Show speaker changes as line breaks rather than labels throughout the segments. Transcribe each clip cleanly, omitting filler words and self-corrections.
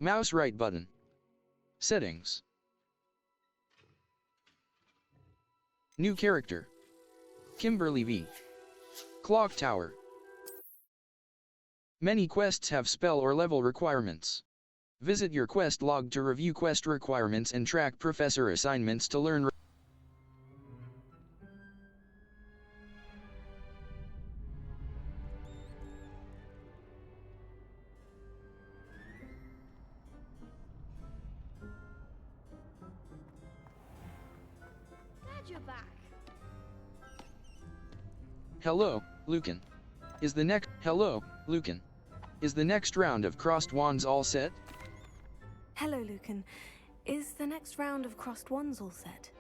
Mouse right button. Settings. New character. Kimberly V. Clock Tower. Many quests have spell or level requirements. Visit your quest log to review quest requirements and track professor assignments to learn.
Glad you're back.
Hello, Lucan. Is the next round of crossed wands all set?
Hello, Lucan. Is the next round of crossed wands all set?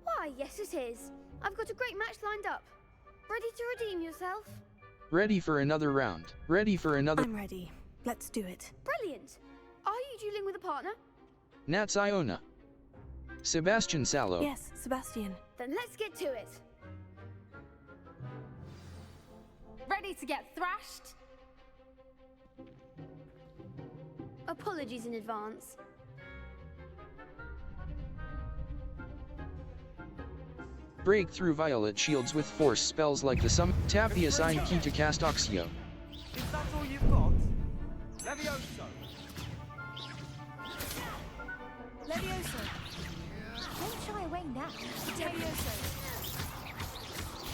Why, yes it is. I've got a great match lined up. Ready to redeem yourself?
Ready for another round.
I'm ready. Let's do it.
Brilliant. Are you dueling with a partner?
Nats Iona. Sebastian Salo.
Yes, Sebastian.
Then let's get to it.
Ready to get thrashed?
Apologies in advance.
Break through violet shields with force spells like the sum. Tap the assigned key to cast Oxio.
Is that all you've got? Levioso!
Levioso. Don't shy away now. Levioso.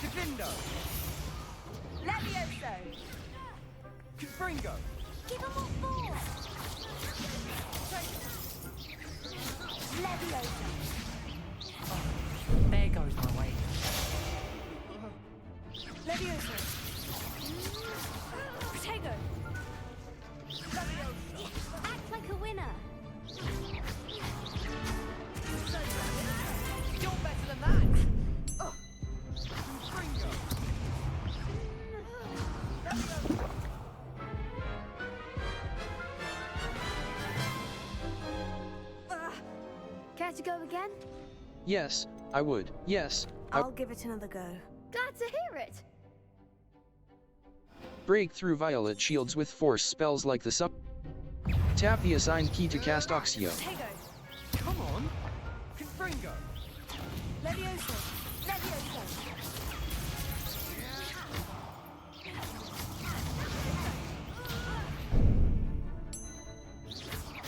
Divindo!
Levioso.
Confringo!
Give him more force. Levioso.
There goes my way.
Levioso. Protego. Levioso. Act like a winner.
You're better than that! Confringo!
Care to go again?
Yes, I would. Yes,
I'll give it another go.
Glad to hear it.
break through violet shields with force spells like the sum. Tap the assigned key to cast Oxio.
Protego.
Come on! Confringo!
Levioso. Levioso.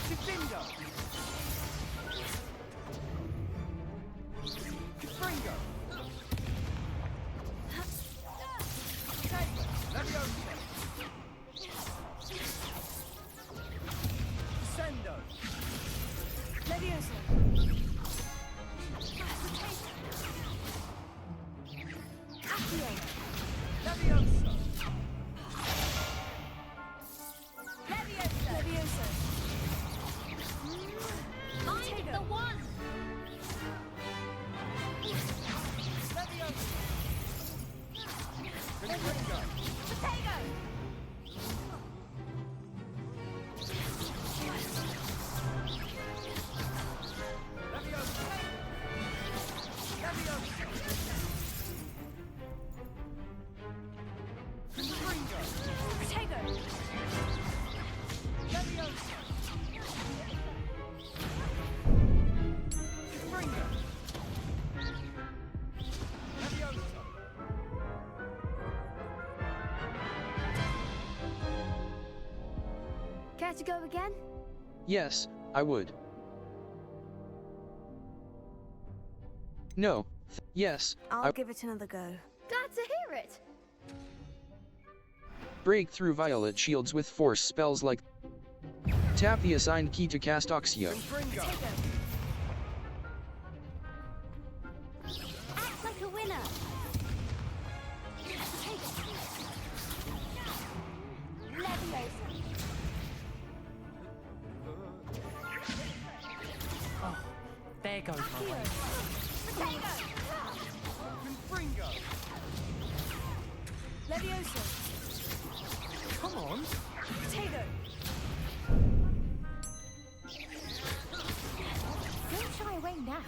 Divindo! Confringo! Levioso! Descendo!
Levioso. Accio.
Levioso!
Levioso. Levioso. Find the one.
Levioso! Confringo!
Protego.
Levioso! Levioso! Confringo!
Protego.
Levioso! Confringo! Levioso!
Care to go again?
Yes, I would. No. Yes,
I'll give it another go.
Glad to hear it.
break through violet shields with force spells like. Tap the assigned key to cast Oxio.
Confringo!
Act like a winner. Levioso.
Oh, there goes my way.
Protego.
Confringo!
Levioso.
Come on!
Protego. Don't shy away now.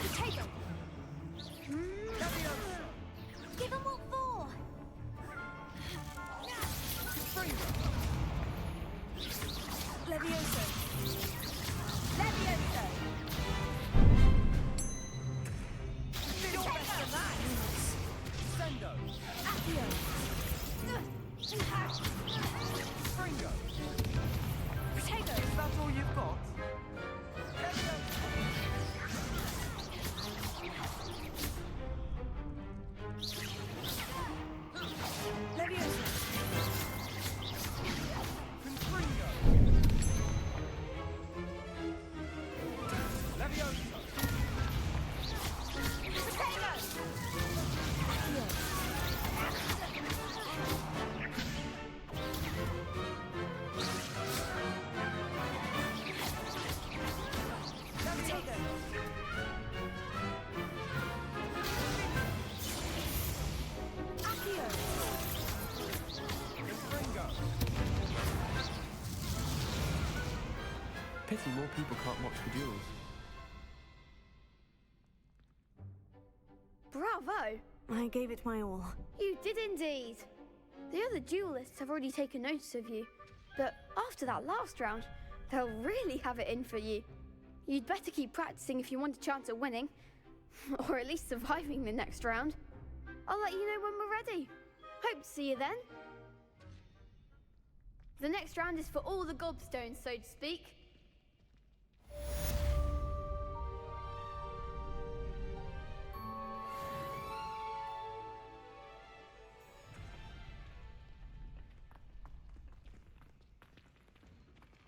Protego.
Levioso!
Give him what for.
Confringo! pity more people can't watch the duels.
Bravo!
I gave it my all.
You did indeed. The other duelists have already taken notice of you, but after that last round, they'll really have it in for you. You'd better keep practicing if you want a chance at winning, or at least surviving the next round. I'll let you know when we're ready. Hope to see you then. The next round is for all the gobstones, so to speak.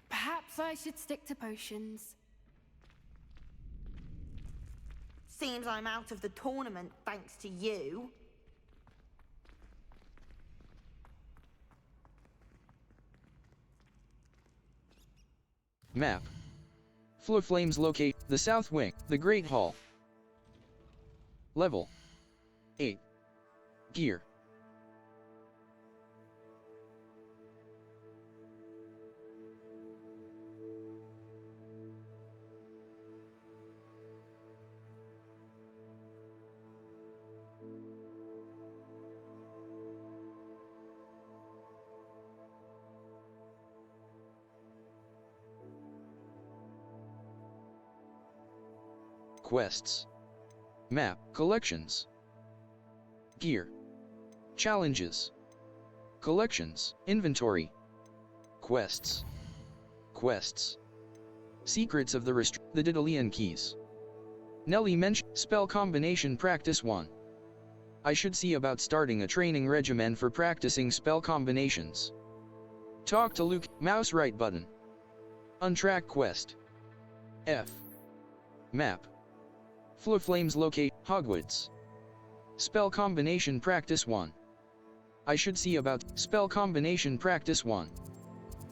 Perhaps I should stick to potions.
Seems I'm out of the tournament thanks to you.
Map. Flames locate the south wing, the Great Hall. Level 8. Gear. Quests. Map. Collections. Gear. Challenges. Collections. Inventory. Quests. Quests. Secrets of the Daedalian Keys. Nelly mentioned spell combination practice 1. I should see about starting a training regimen for practicing spell combinations. Talk to Luke, mouse right button. Untrack quest. F. Map. Flames locate Hogwarts. Spell combination practice 1. I should see about spell combination practice 1.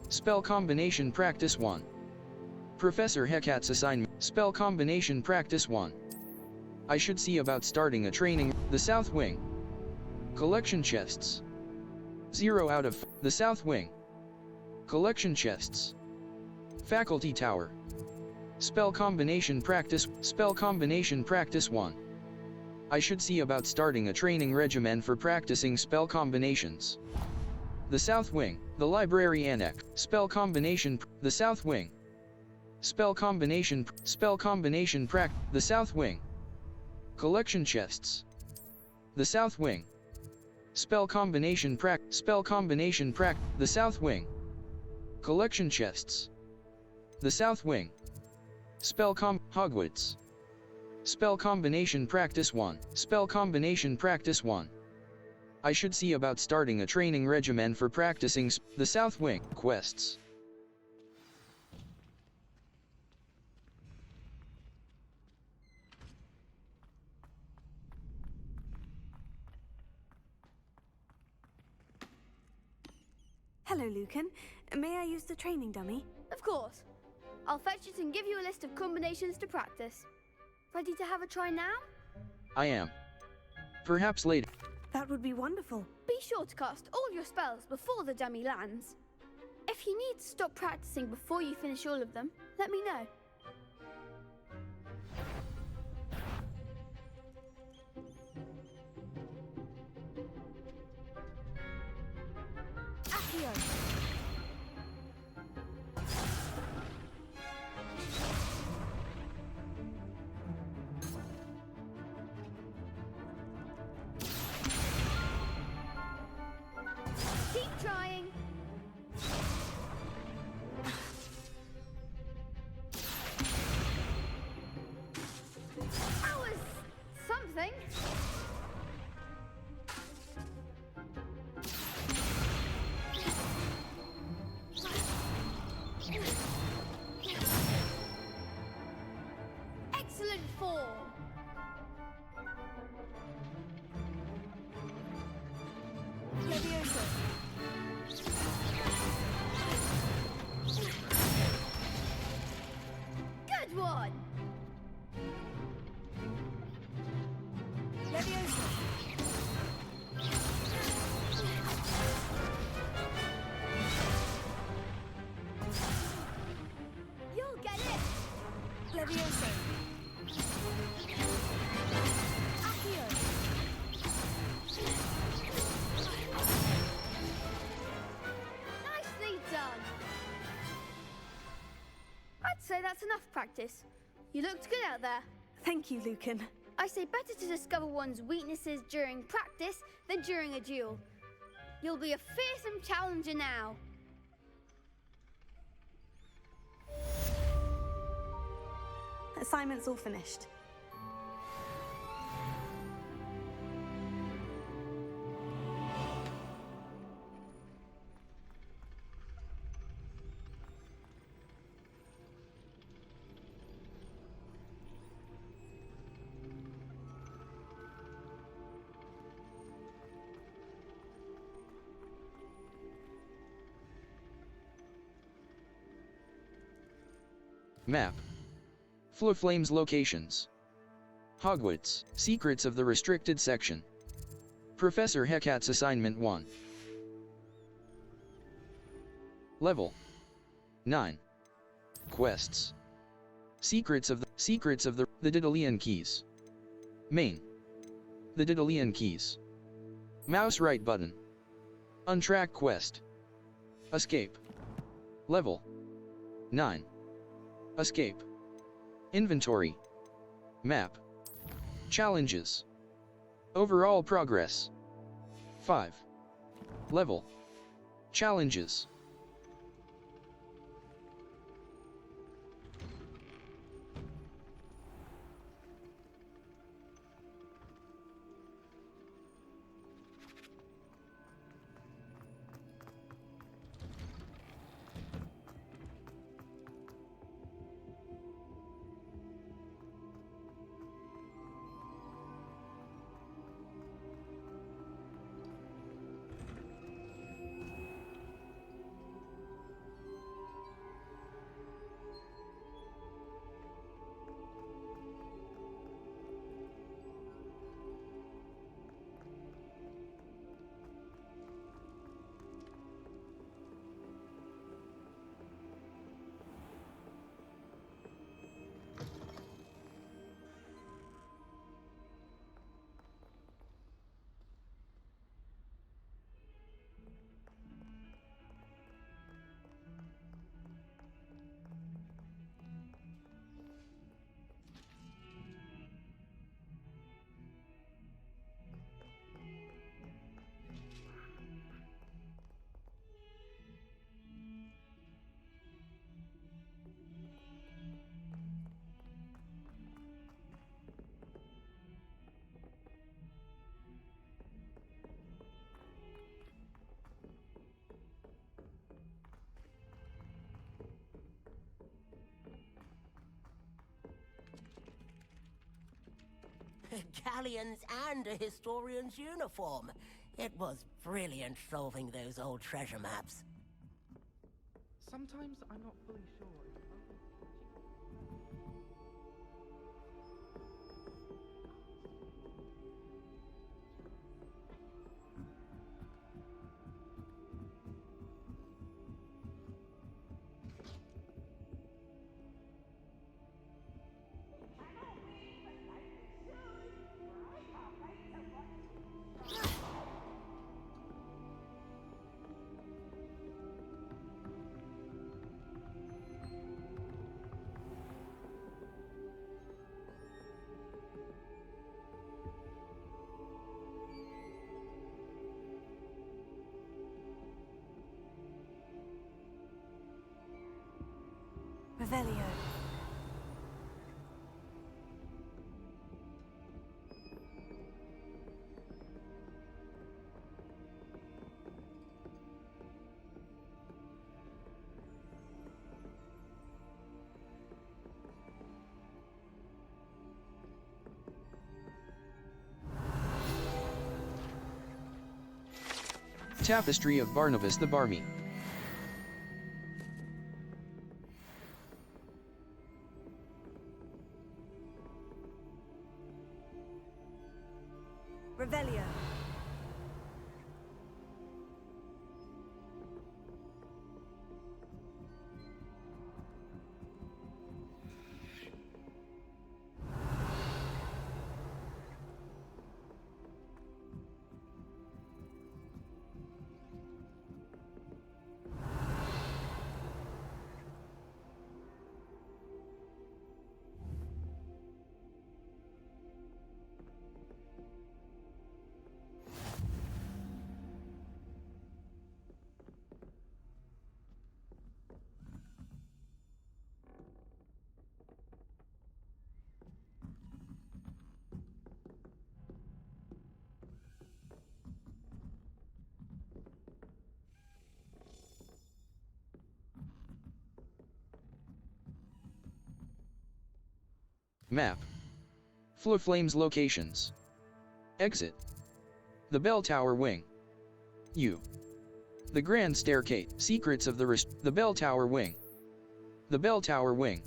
Spell combination practice 1. Professor Hecat's assignment. Spell combination practice 1. I should see about starting a training. The South Wing. Collection chests. 0 out of the South Wing. Collection chests. Faculty Tower. Spell combination practice 1. I should see about starting a training regimen for practicing spell combinations. The South Wing, the Library Annex. Spell combination, the South Wing. Spell combination the South Wing. Collection chests. The South Wing. Spell combination the South Wing. Collection chests. The South Wing. Hogwarts. Spell combination practice 1. Spell combination practice 1. I should see about starting a training regimen for practicing the South Wing quests.
Hello, Lucan. May I use the training dummy?
Of course. I'll fetch it and give you a list of combinations to practice. Ready to have a try now?
I am. Perhaps later.
That would be wonderful.
Be sure to cast all your spells before the dummy lands. If you need to stop practicing before you finish all of them, let me know.
Accio.
Keep trying. enough practice. You looked good out there.
Thank you, Lucan.
I say better to discover one's weaknesses during practice than during a duel. You'll be a fearsome challenger now.
Assignment's all finished.
Map. Flames locations. Hogwarts, Secrets of the Restricted Section. Professor Hecat's Assignment 1. Level 9. Quests. Secrets of the Daedalian Keys. Main. The Daedalian Keys. Mouse right button. Untrack quest. Escape. Level 9. Escape. Inventory. Map. Challenges. Overall progress. 5. Level. Challenges.
Galleons and a historian's uniform. It was brilliant solving those old treasure maps.
Sometimes I'm not fully sure.
Revelio.
Tapestry of Barnabas the Barmy.
Revelio.
Map. Flames locations. Exit. The bell tower wing. U. The grand staircase. Secrets of the bell tower wing. The bell tower wing.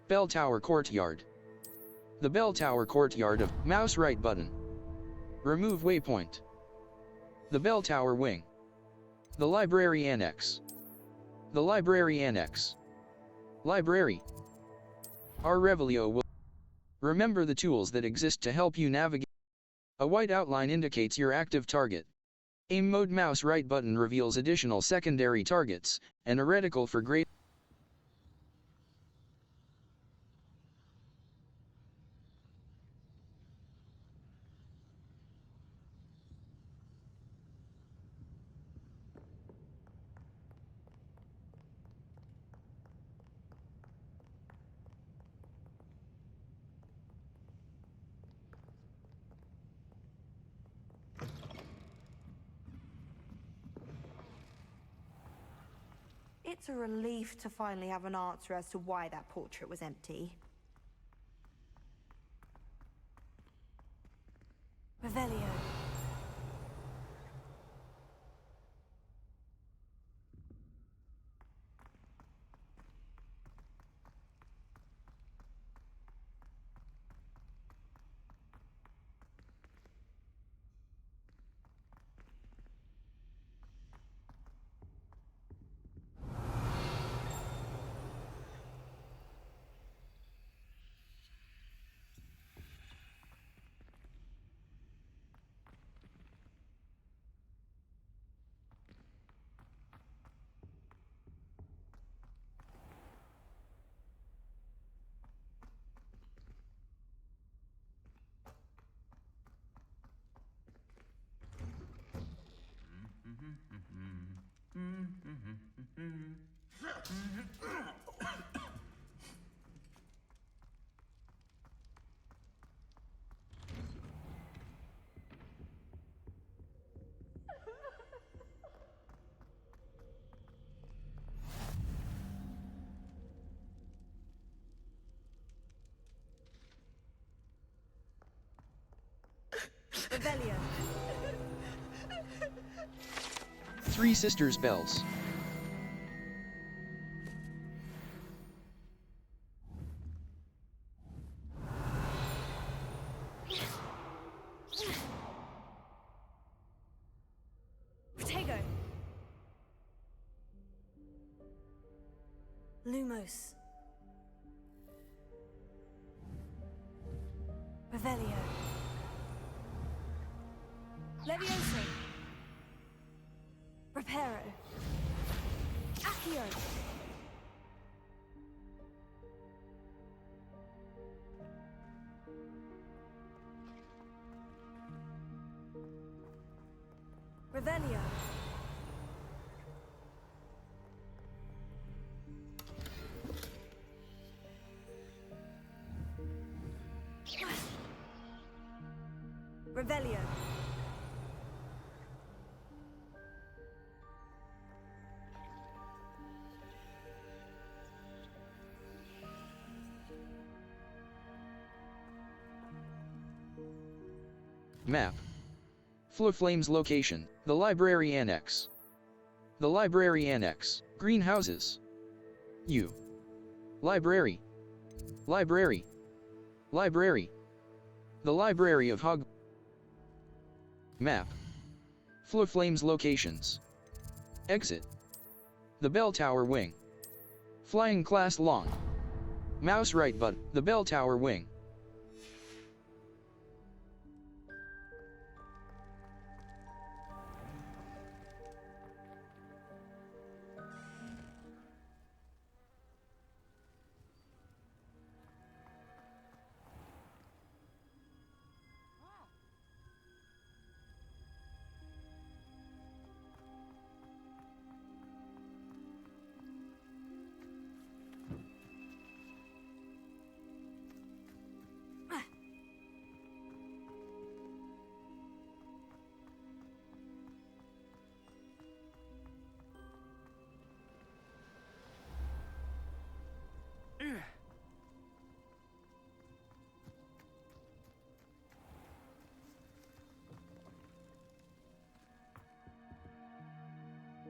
Bell tower courtyard. The bell tower courtyard of mouse right button. Remove waypoint. The bell tower wing. The library annex. The library annex. Library. Our Revelio will remember the tools that exist to help you navigate. A white outline indicates your active target. Aim mode mouse right button reveals additional secondary targets, and a reticle for great.
It's a relief to finally have an answer as to why that portrait was empty.
Revelio. Revelio.
Three Sisters bells.
Protego. Lumos. Revelio. Levioso. Reparo. Accio. Revelio. Revelio.
Map. Flames location. The library annex. The library annex. Greenhouses. U. Library. Library. Library. The library of Hogwarts. Map. Flames locations. Exit. The bell tower wing. Flying class long. Mouse right button. The bell tower wing.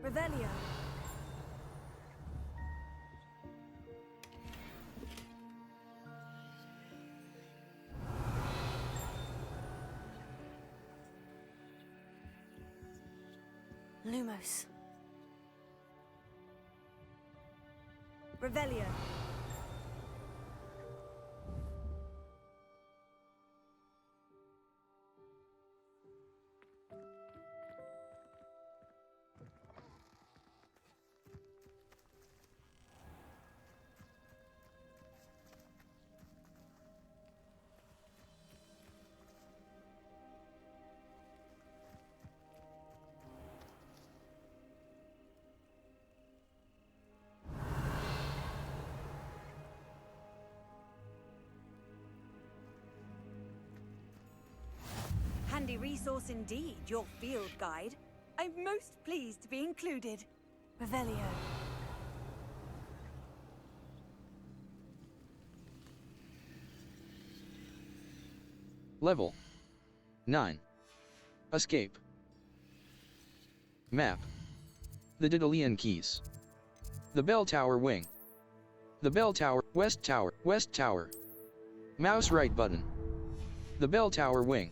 Revelio. Lumos. Revelio.
Handy resource indeed, your field guide. I'm most pleased to be included.
Revelio.
Level 9. Escape. Map. The Daedalian Keys. The Bell Tower Wing. The Bell Tower, West Tower, West Tower. Mouse right button. The Bell Tower Wing.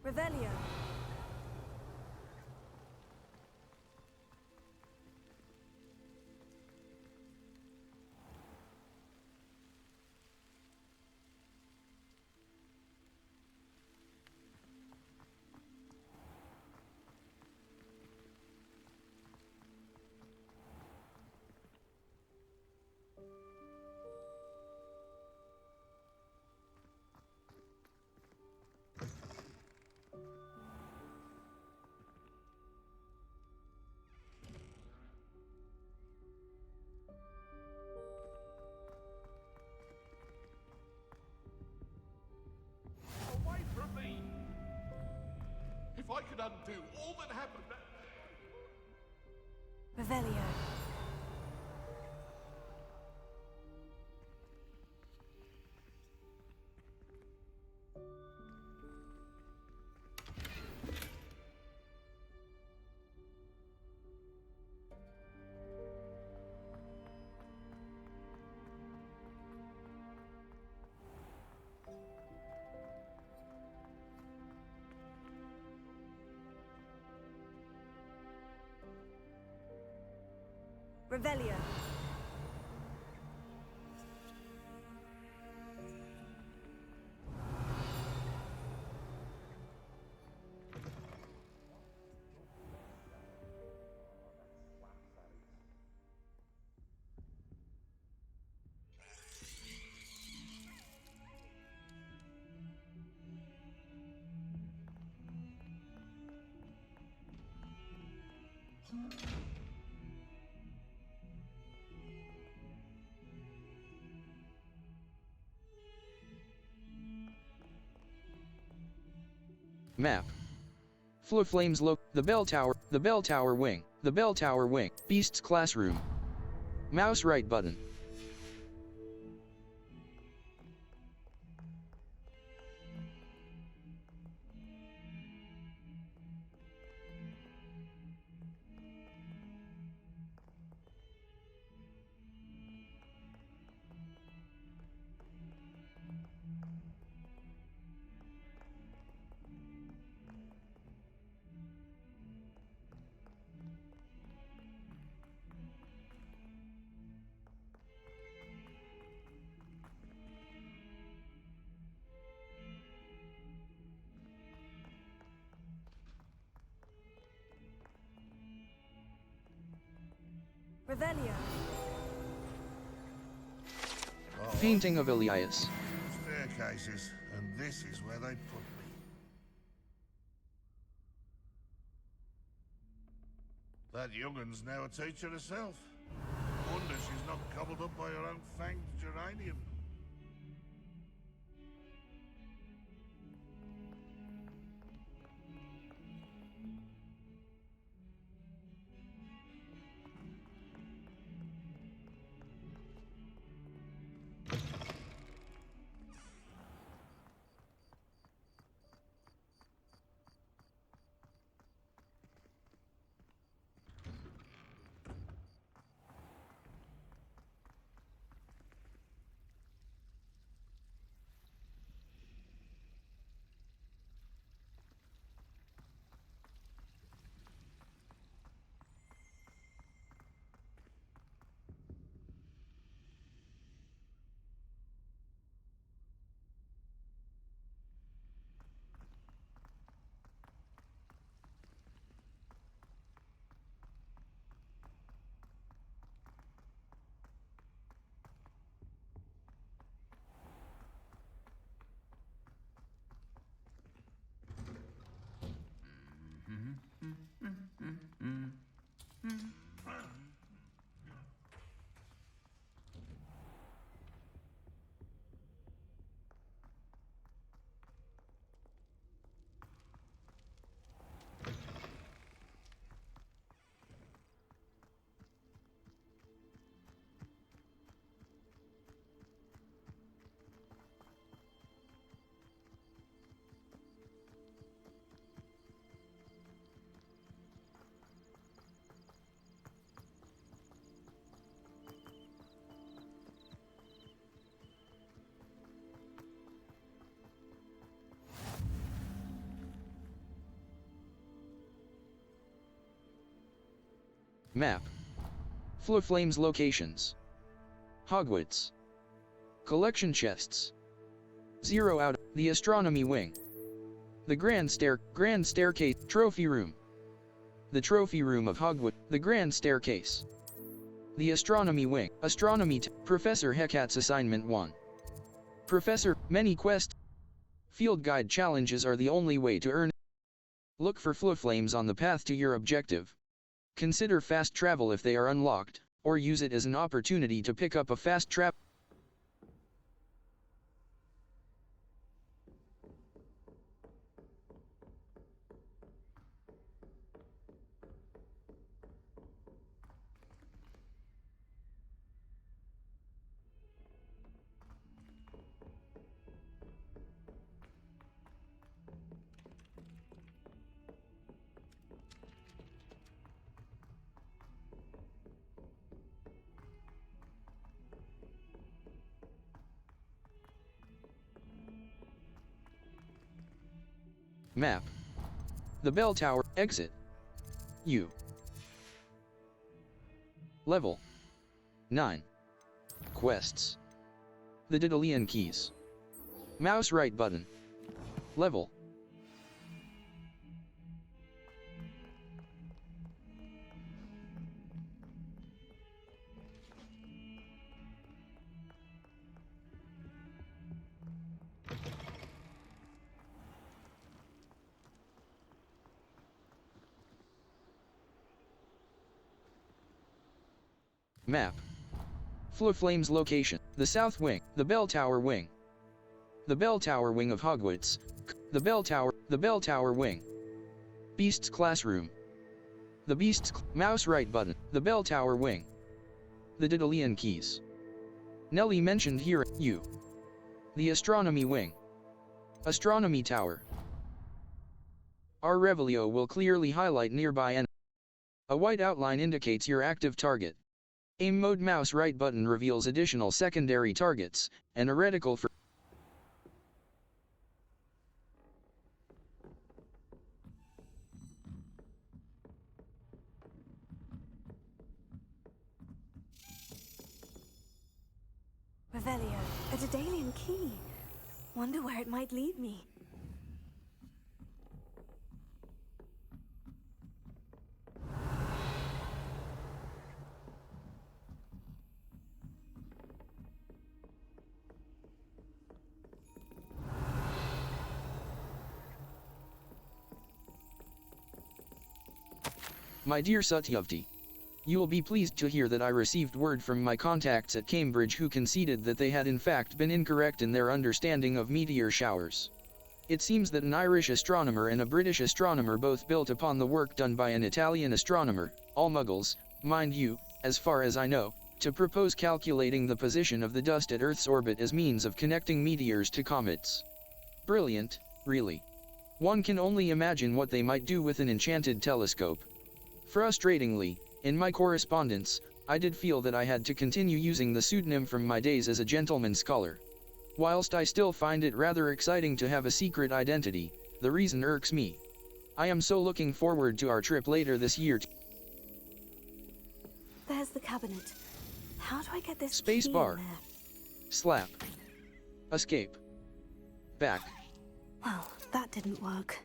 Revelio.
Away from me! If I could undo all that happened...
Revelio. Revelio.
Map. Floor Flames Look. The Bell Tower. The Bell Tower Wing. The Bell Tower Wing. Beast's Classroom. Mouse right button.
Revelio.
painting of Elias.
Staircases, and this is where they put me. That young'un's now a teacher herself. Wonder she's not gobbled up by her own fanged geranium.
Map. Flames locations. Hogwarts. Collection chests. 0 out. The astronomy wing. The grand staircase. Trophy room. The trophy room of Hogwarts. The grand staircase. The astronomy wing. Astronomy. Professor Hecat's assignment 1. Professor, many quest. Field guide challenges are the only way to earn. Look for flames on the path to your objective. Consider fast travel if they are unlocked, or use it as an opportunity to pick up a fast trap. Map. The bell tower, exit. U. Level 9. Quests. The Daedalian keys. Mouse right button. Level. Map. Flames location. The south wing. The bell tower wing. The bell tower wing of Hogwarts. The bell tower wing. Beast's classroom. The Beast's mouse right button. The bell tower wing. The Daedalian keys. Nellie mentioned here. U. The astronomy wing. Astronomy tower. Our Revelio will clearly highlight nearby and a white outline indicates your active target. Aim mode mouse right button reveals additional secondary targets, and a reticle for
Revelio, a Daedalian key. Wonder where it might lead me.
My dear Satyavati, you will be pleased to hear that I received word from my contacts at Cambridge who conceded that they had in fact been incorrect in their understanding of meteor showers. It seems that an Irish astronomer and a British astronomer both built upon the work done by an Italian astronomer, all muggles, mind you, as far as I know, to propose calculating the position of the dust at Earth's orbit as means of connecting meteors to comets. Brilliant, really. One can only imagine what they might do with an enchanted telescope. Frustratingly, in my correspondence, I did feel that I had to continue using the pseudonym from my days as a gentleman scholar. Whilst I still find it rather exciting to have a secret identity, the reason irks me. I am so looking forward to our trip later this year.
There's the cabinet. How do I get this
Space
key
bar.
in there?
Slap. Escape. Back.
Well, that didn't work.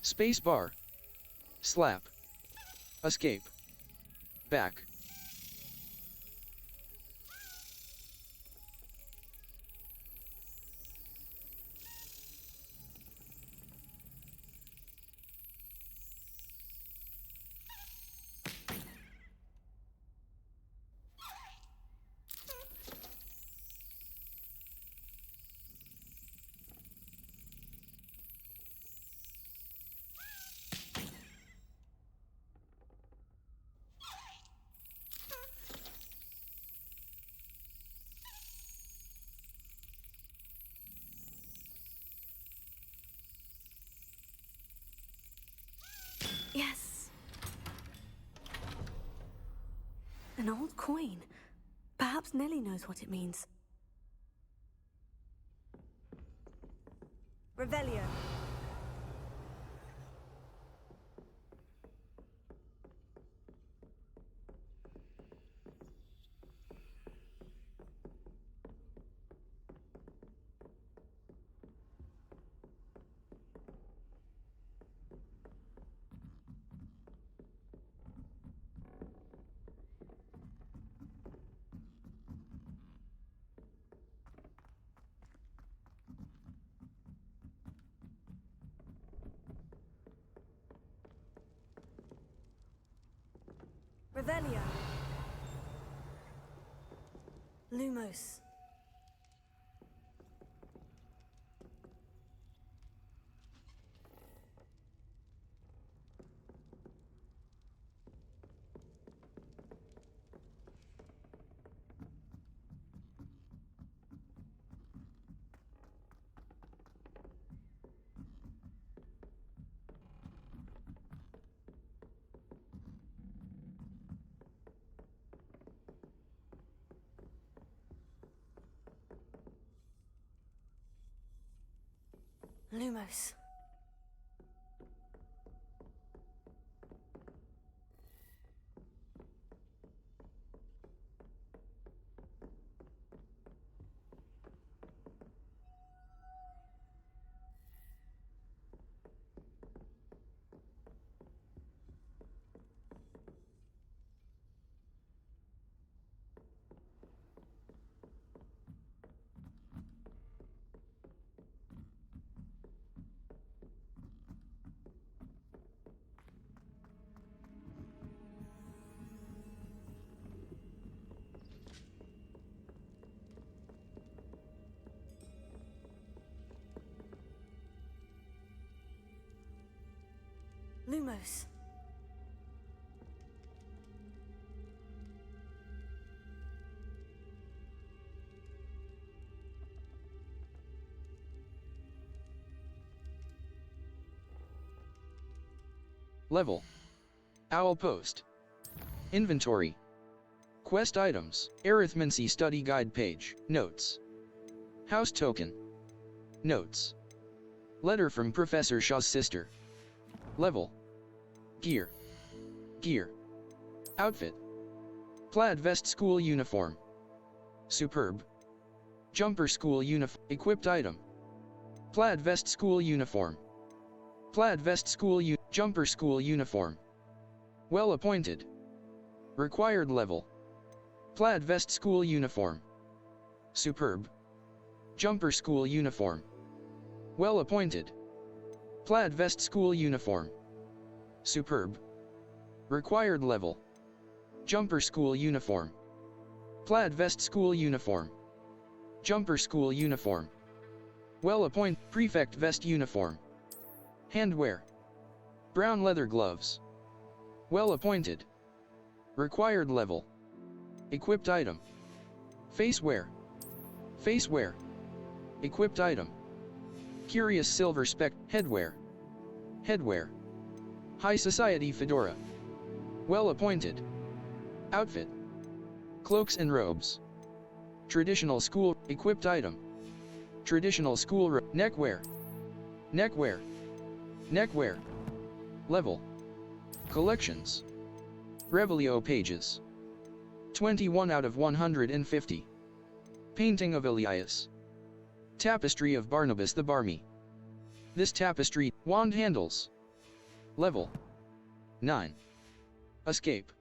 Space bar. Slap. Escape. Back.
Yes. An old coin. Perhaps Nellie knows what it means.
Revelio. Revelio. Lumos. Lumos. Lumos.
Level. Owl Post. Inventory. Quest items. Arithmancy study guide page. Notes. House token. Notes. Letter from Professor Shaw's sister. Level. Gear. Gear. Outfit. Plaid vest school uniform. Superb. Jumper school uniform. Equipped item. Plaid vest school uniform. Plaid vest school jumper school uniform. Well appointed. Required level. Plaid vest school uniform. Superb. Jumper school uniform. Well appointed. Plaid vest school uniform. Superb. Required level. Jumper school uniform. Plaid vest school uniform. Jumper school uniform. Well-appointed prefect vest uniform. Handwear. Brown leather gloves. Well-appointed. Required level. Equipped item. Facewear. Facewear. Equipped item. Curious silver speck headwear. Headwear. High society fedora. Well-appointed. Outfit. Cloaks and robes. Traditional school equipped item. Traditional school neckwear. Neckwear. Neckwear. Level. Collections. Revelio pages. 21 out of 150. Painting of Elias. Tapestry of Barnabas the Barmy. This tapestry, wand handles. Level 9. Escape.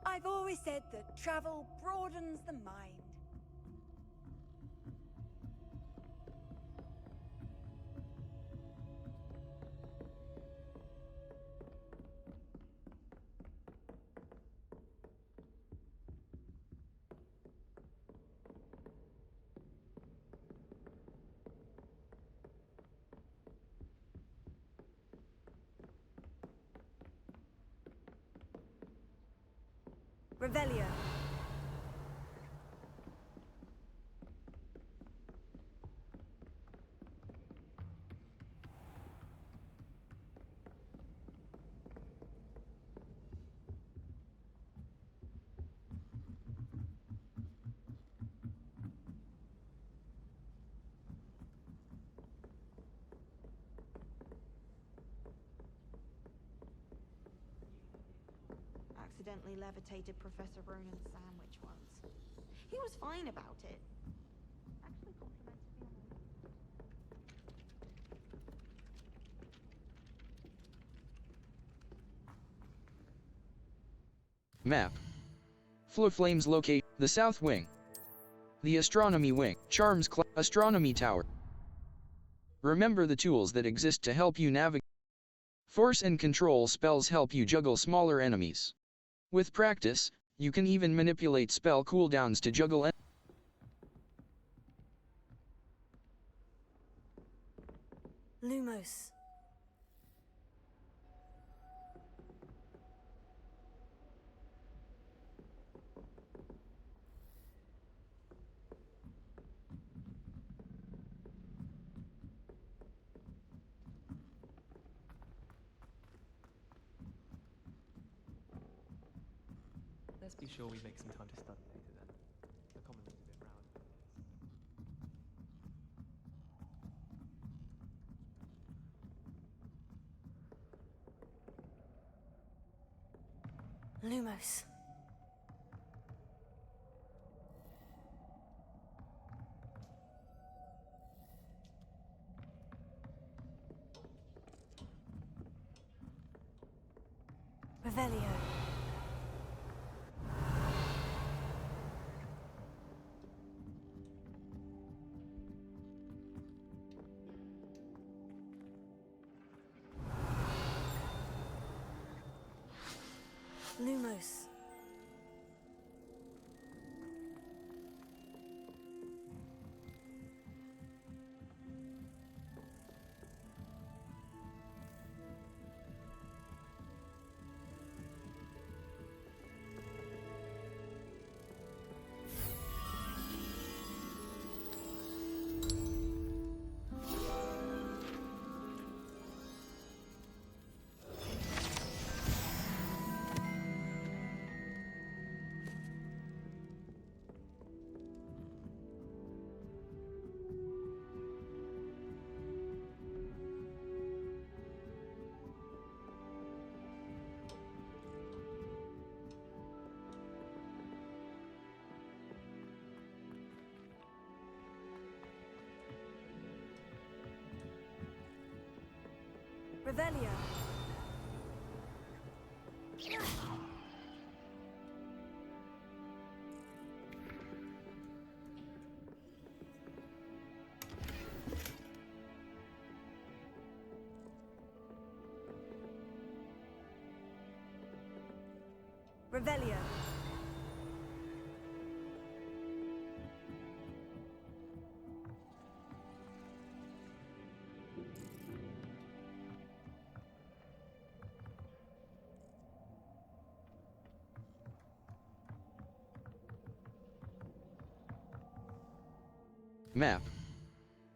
I've always said that travel broadens the mind. Revelio.
Accidentally levitated Professor Ronan's sandwich once. He was fine about it. Actually complimented me on
Map. Flow flames locate the south wing. The astronomy wing. Charms astronomy tower. Remember the tools that exist to help you navigate. Force and control spells help you juggle smaller enemies. With practice, you can even manipulate spell cooldowns to juggle
Lumos.
Let's be sure we make some time to study later then. The common room's a bit round.
Lumos. Revelio. Lumos. Revelio. Revelio.
Map.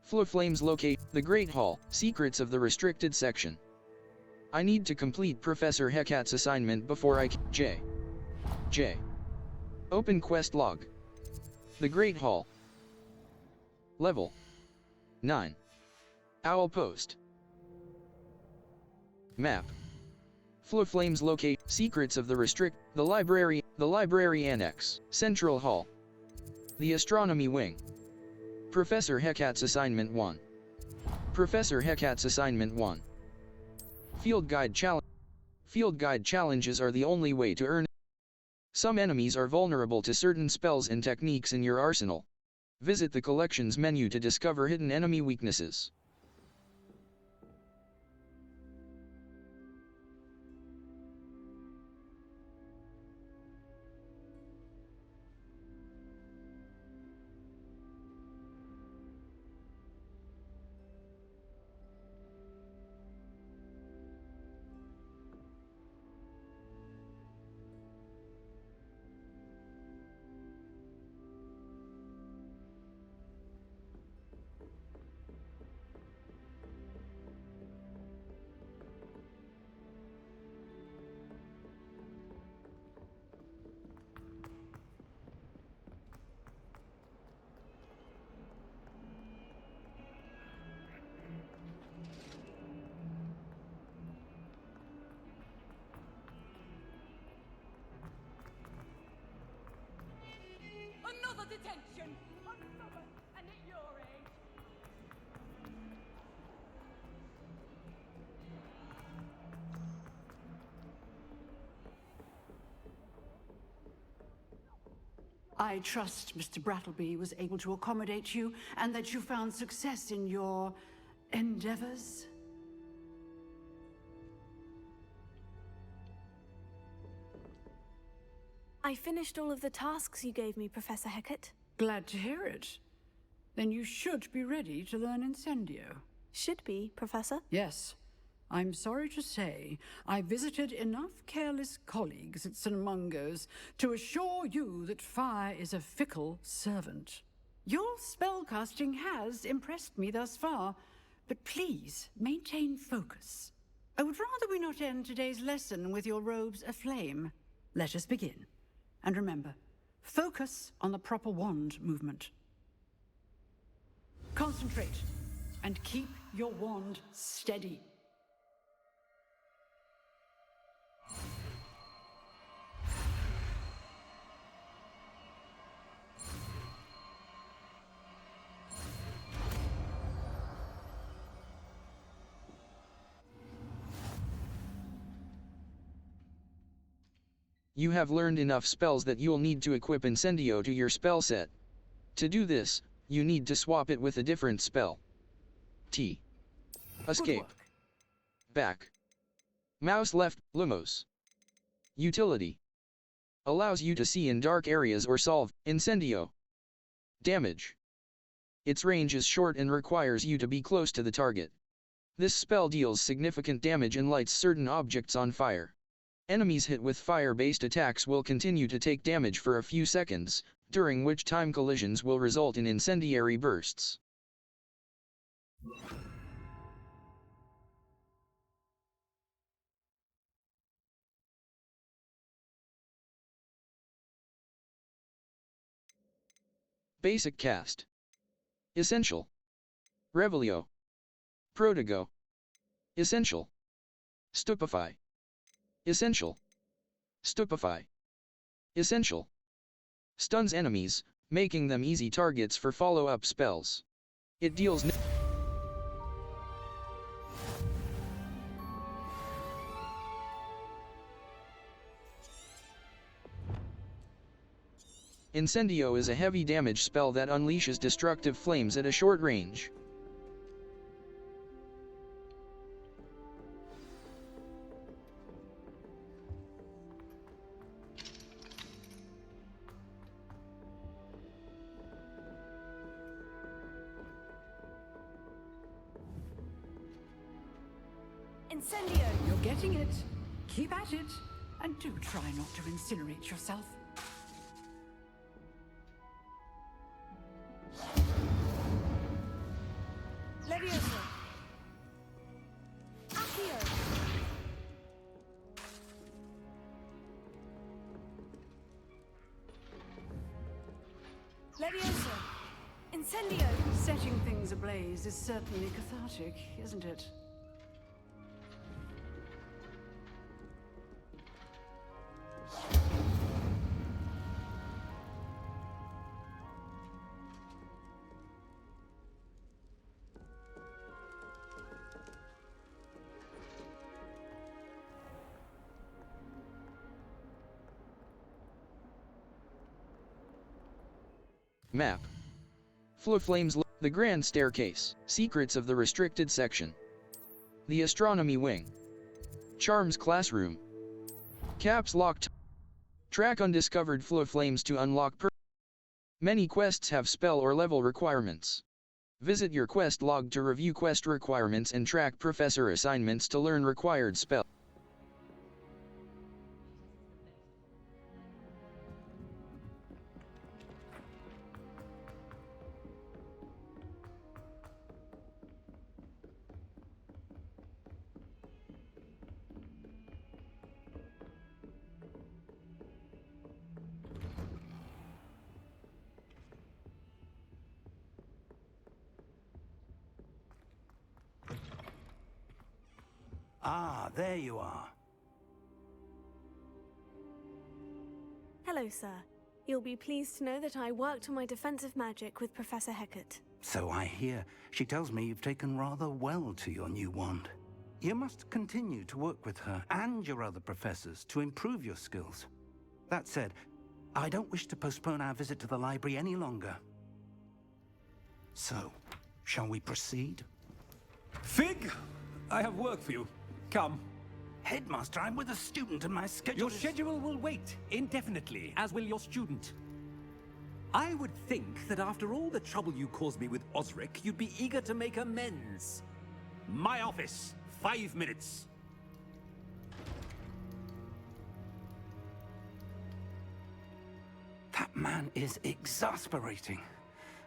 Flames locate the Great Hall, secrets of the restricted section. I need to complete Professor Hecat's assignment before I J. Open quest log. The Great Hall. Level 9. Owl Post. Map. Flames locate secrets of the library annex, Central Hall. The Astronomy Wing. Professor Hecat's assignment 1. Professor Hecat's assignment 1. Field guide challenges are the only way to earn. Some enemies are vulnerable to certain spells and techniques in your arsenal. Visit the collections menu to discover hidden enemy weaknesses.
Another detention! Another! And at your age!
I trust Mr. Brattleby was able to accommodate you and that you found success in your endeavors.
I finished all of the tasks you gave me, Professor Hecat.
Glad to hear it. Then you should be ready to learn Incendio.
Should be, Professor.
Yes. I'm sorry to say, I visited enough careless colleagues at St. Mungo's to assure you that fire is a fickle servant. Your spellcasting has impressed me thus far, but please maintain focus. I would rather we not end today's lesson with your robes aflame. Let us begin. And remember, focus on the proper wand movement. Concentrate and keep your wand steady.
You have learned enough spells that you'll need to equip Incendio to your spell set. To do this, you need to swap it with a different spell. T. Escape. Back. Mouse left, Lumos. Utility. Allows you to see in dark areas or solve, Incendio. Damage. Its range is short and requires you to be close to the target. This spell deals significant damage and lights certain objects on fire. Enemies hit with fire-based attacks will continue to take damage for a few seconds, during which time collisions will result in incendiary bursts. Basic cast. Essential. Revelio. Protego. Essential. Stupefy. Essential. Stupefy. Essential. Stuns enemies, making them easy targets for follow-up spells. It deals Incendio is a heavy damage spell that unleashes destructive flames at a short range.
Incendio!
You're getting it. Keep at it. And do try not to incinerate yourself.
Leviosa! Accio! Leviosa! Incendio!
Setting things ablaze is certainly cathartic, isn't it?
Map. Flames. The Grand Staircase. Secrets of the Restricted Section. The Astronomy Wing. Charms Classroom. Caps Locked. Track undiscovered flames to unlock Many quests have spell or level requirements. Visit your quest log to review quest requirements and track professor assignments to learn required spell.
Ah, there you are.
Hello, sir. You'll be pleased to know that I worked on my defensive magic with Professor Hecat.
So I hear. She tells me you've taken rather well to your new wand. You must continue to work with her and your other professors to improve your skills. That said, I don't wish to postpone our visit to the library any longer. So, shall we proceed?
Fig! I have work for you. Come.
Headmaster, I'm with a student and my schedule
Your schedule will wait indefinitely, as will your student. I would think that after all the trouble you caused me with Osric, you'd be eager to make amends. My office, 5 minutes.
That man is exasperating.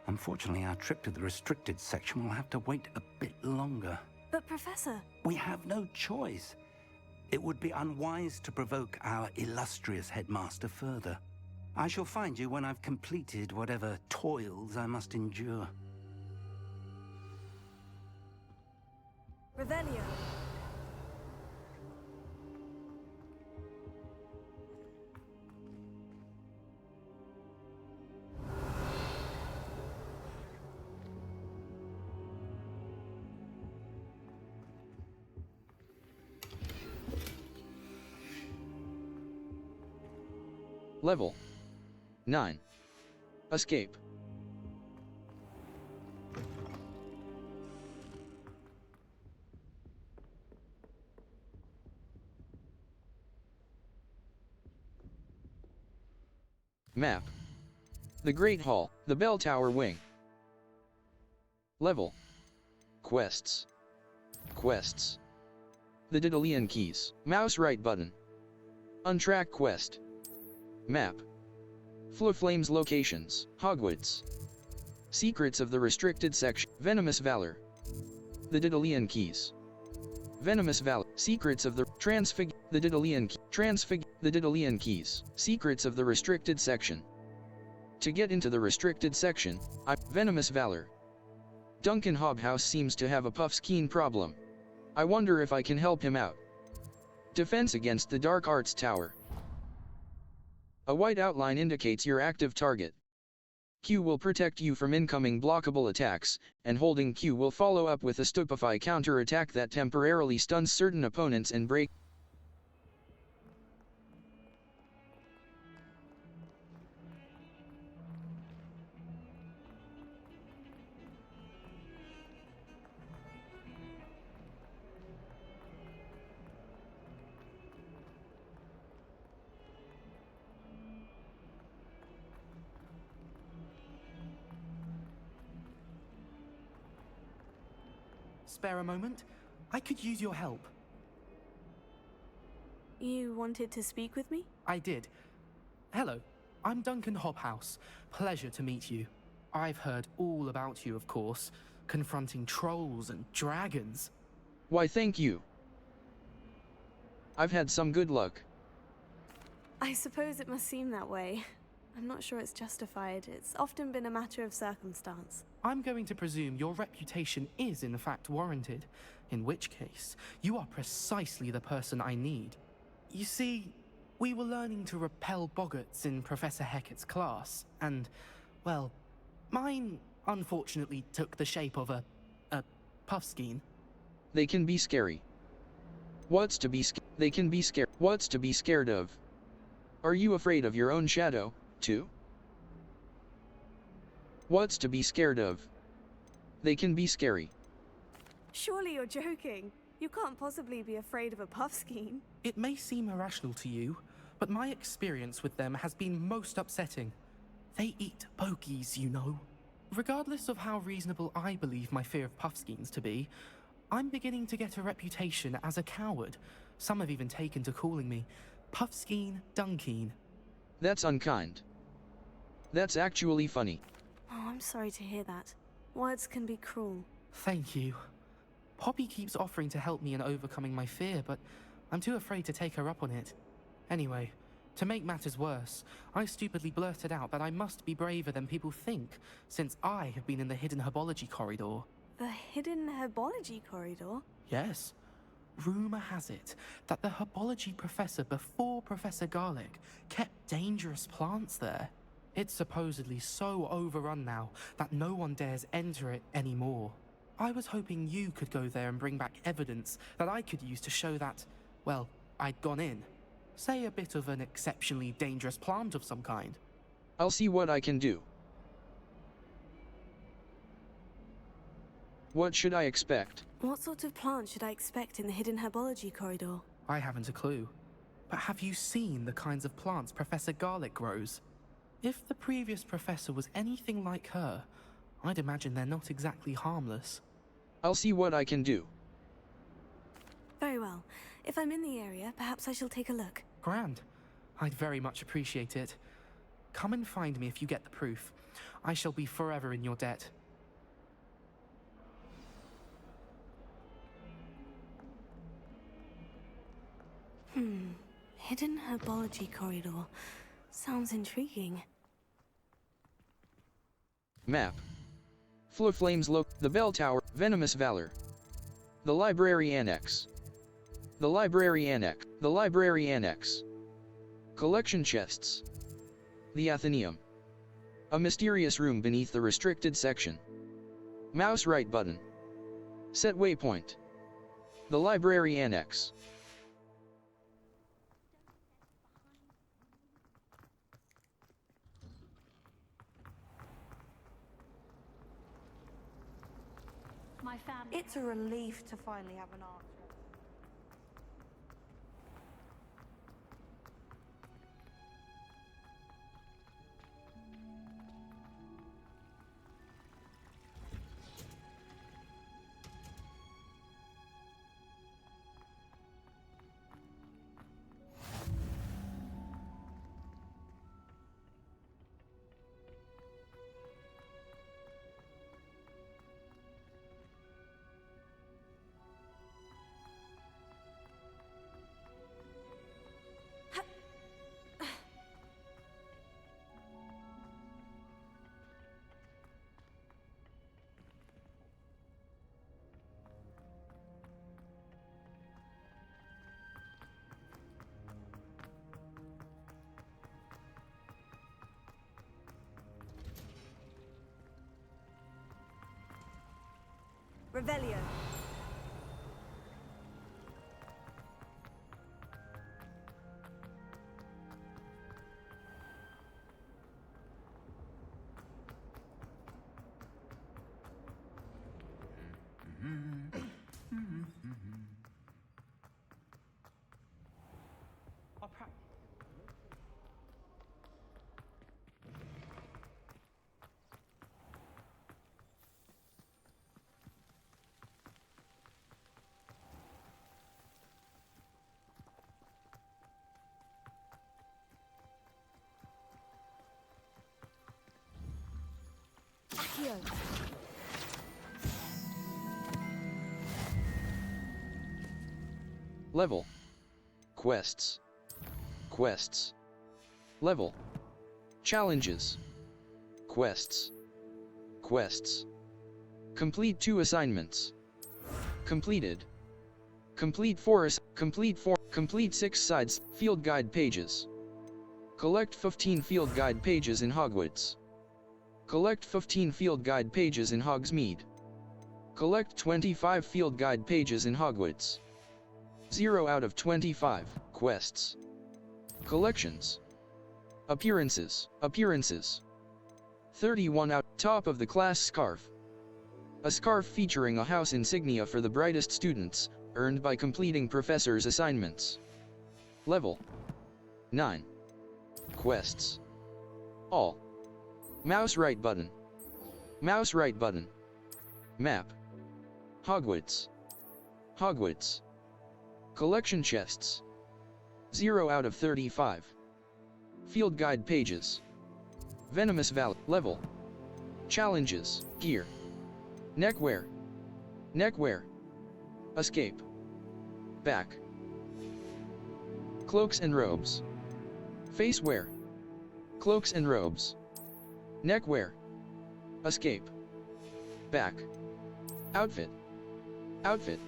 Unfortunately, our trip to the restricted section will have to wait a bit longer.
But, Professor...
We have no choice. It would be unwise to provoke our illustrious headmaster further. I shall find you when I've completed whatever toils I must endure.
Revelio.
Level 9. Escape. Map. The Great Hall, the Bell Tower Wing. Level. Quests. Quests. The Daedalian Keys, mouse right button. Untrack quest. Map. Flames locations, Hogwarts. Secrets of the Restricted Section, Venomous Valor. The Daedalian Keys. Venomous Valor, Secrets of the the Daedalian Keys, Secrets of the Restricted Section. To get into the restricted section, Venomous Valor. Duncan Hobhouse seems to have a Puffskein problem. I wonder if I can help him out. Defense against the Dark Arts Tower. A white outline indicates your active target. Q will protect you from incoming blockable attacks, and holding Q will follow up with a Stupefy counter-attack that temporarily stuns certain opponents and break.
spare a moment? I could use your help.
You wanted to speak with me?
I did. Hello, I'm Duncan Hobhouse. Pleasure to meet you. I've heard all about you, of course, confronting trolls and dragons.
Why, thank you. I've had some good luck.
I suppose it must seem that way. I'm not sure it's justified. It's often been a matter of circumstance.
I'm going to presume your reputation is in fact warranted, in which case, you are precisely the person I need. You see, we were learning to repel boggarts in Professor Hecat's class, and, well, mine unfortunately took the shape of a puffskein.
They can be scary. What's to be They can be scared. What's to be scared of? Are you afraid of your own shadow, too? What's to be scared of? They can be scary.
Surely you're joking. You can't possibly be afraid of a puffskein.
It may seem irrational to you, but my experience with them has been most upsetting. They eat bogies, you know. Regardless of how reasonable I believe my fear of puffskeins to be, I'm beginning to get a reputation as a coward. Some have even taken to calling me Puffskein Dunkeen.
That's unkind. That's actually funny.
Oh, I'm sorry to hear that. Words can be cruel.
Thank you. Poppy keeps offering to help me in overcoming my fear, but I'm too afraid to take her up on it. Anyway, to make matters worse, I stupidly blurted out that I must be braver than people think, since I have been in the hidden herbology corridor.
The hidden herbology corridor?
Yes. Rumor has it that the herbology professor before Professor Garlic kept dangerous plants there. It's supposedly so overrun now that no one dares enter it anymore. I was hoping you could go there and bring back evidence that I could use to show that, well, I'd gone in. Say a bit of an exceptionally dangerous plant of some kind.
I'll see what I can do. What should I expect?
What sort of plant should I expect in the hidden herbology corridor?
I haven't a clue. But have you seen the kinds of plants Professor Garlic grows? If the previous professor was anything like her, I'd imagine they're not exactly harmless.
I'll see what I can do.
Very well. If I'm in the area, perhaps I shall take a look.
Grand. I'd very much appreciate it. Come and find me if you get the proof. I shall be forever in your debt.
Hidden herbology corridor. Sounds intriguing.
Map. Flames the bell tower, Venomous Valor. The library annex. The library annex. The library annex. Collection chests. The Athenaeum. A mysterious room beneath the restricted section. Mouse right button. Set waypoint. The library annex.
My family.
It's a relief to finally have an answer.
Revelio.
Accio.
Level. Quests. Quests. Level. Challenges. Quests. Quests. Complete 2 assignments. Completed. Complete 6 sides, field guide pages. Collect 15 field guide pages in Hogwarts. Collect 15 field guide pages in Hogsmeade. Collect 25 field guide pages in Hogwarts. 0 out of 25, quests. Collections. Appearances. 31 out, top of the class scarf. A scarf featuring a house insignia for the brightest students, earned by completing professors' assignments. Level 9. Quests. All. Mouse right button. Mouse right button. Map. Hogwarts. Hogwarts. Collection chests. 0 out of 35. Field guide pages. Venomous Valley. Level. Challenges. Gear. Neckwear. Neckwear. Escape. Back. Cloaks and robes. Facewear. Cloaks and robes. Neckwear. Escape. Back. Outfit. Outfit.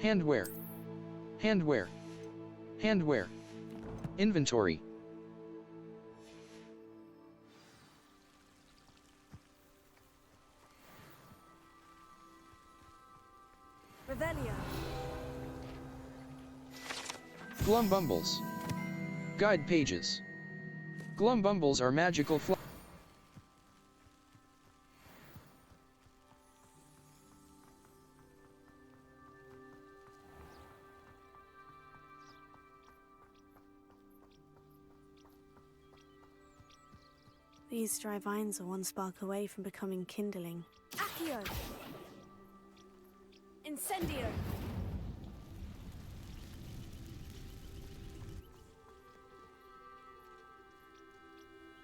Handwear. Handwear. Handwear. Inventory.
Revelio.
Glumbumbles. Guide pages. Glumbumbles are magical
These dry vines are one spark away from becoming kindling. Accio! Incendio!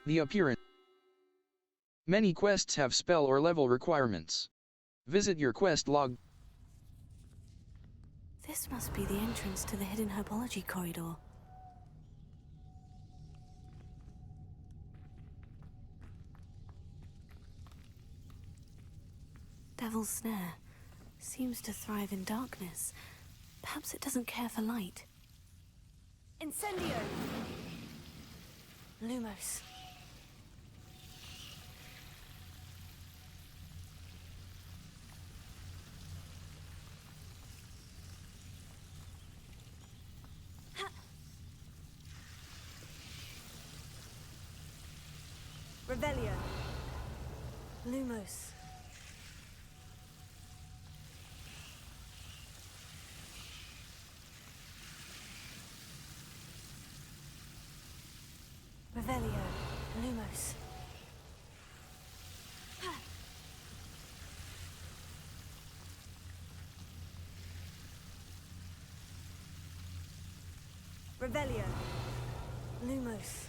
The appearance. Many quests have spell or level requirements. Visit your quest log.
This must be the entrance to the hidden herbology corridor. Devil's Snare seems to thrive in darkness. Perhaps it doesn't care for light. Incendio! Lumos. Revelio. Lumos. Revelio. Lumos. Revelio. Lumos.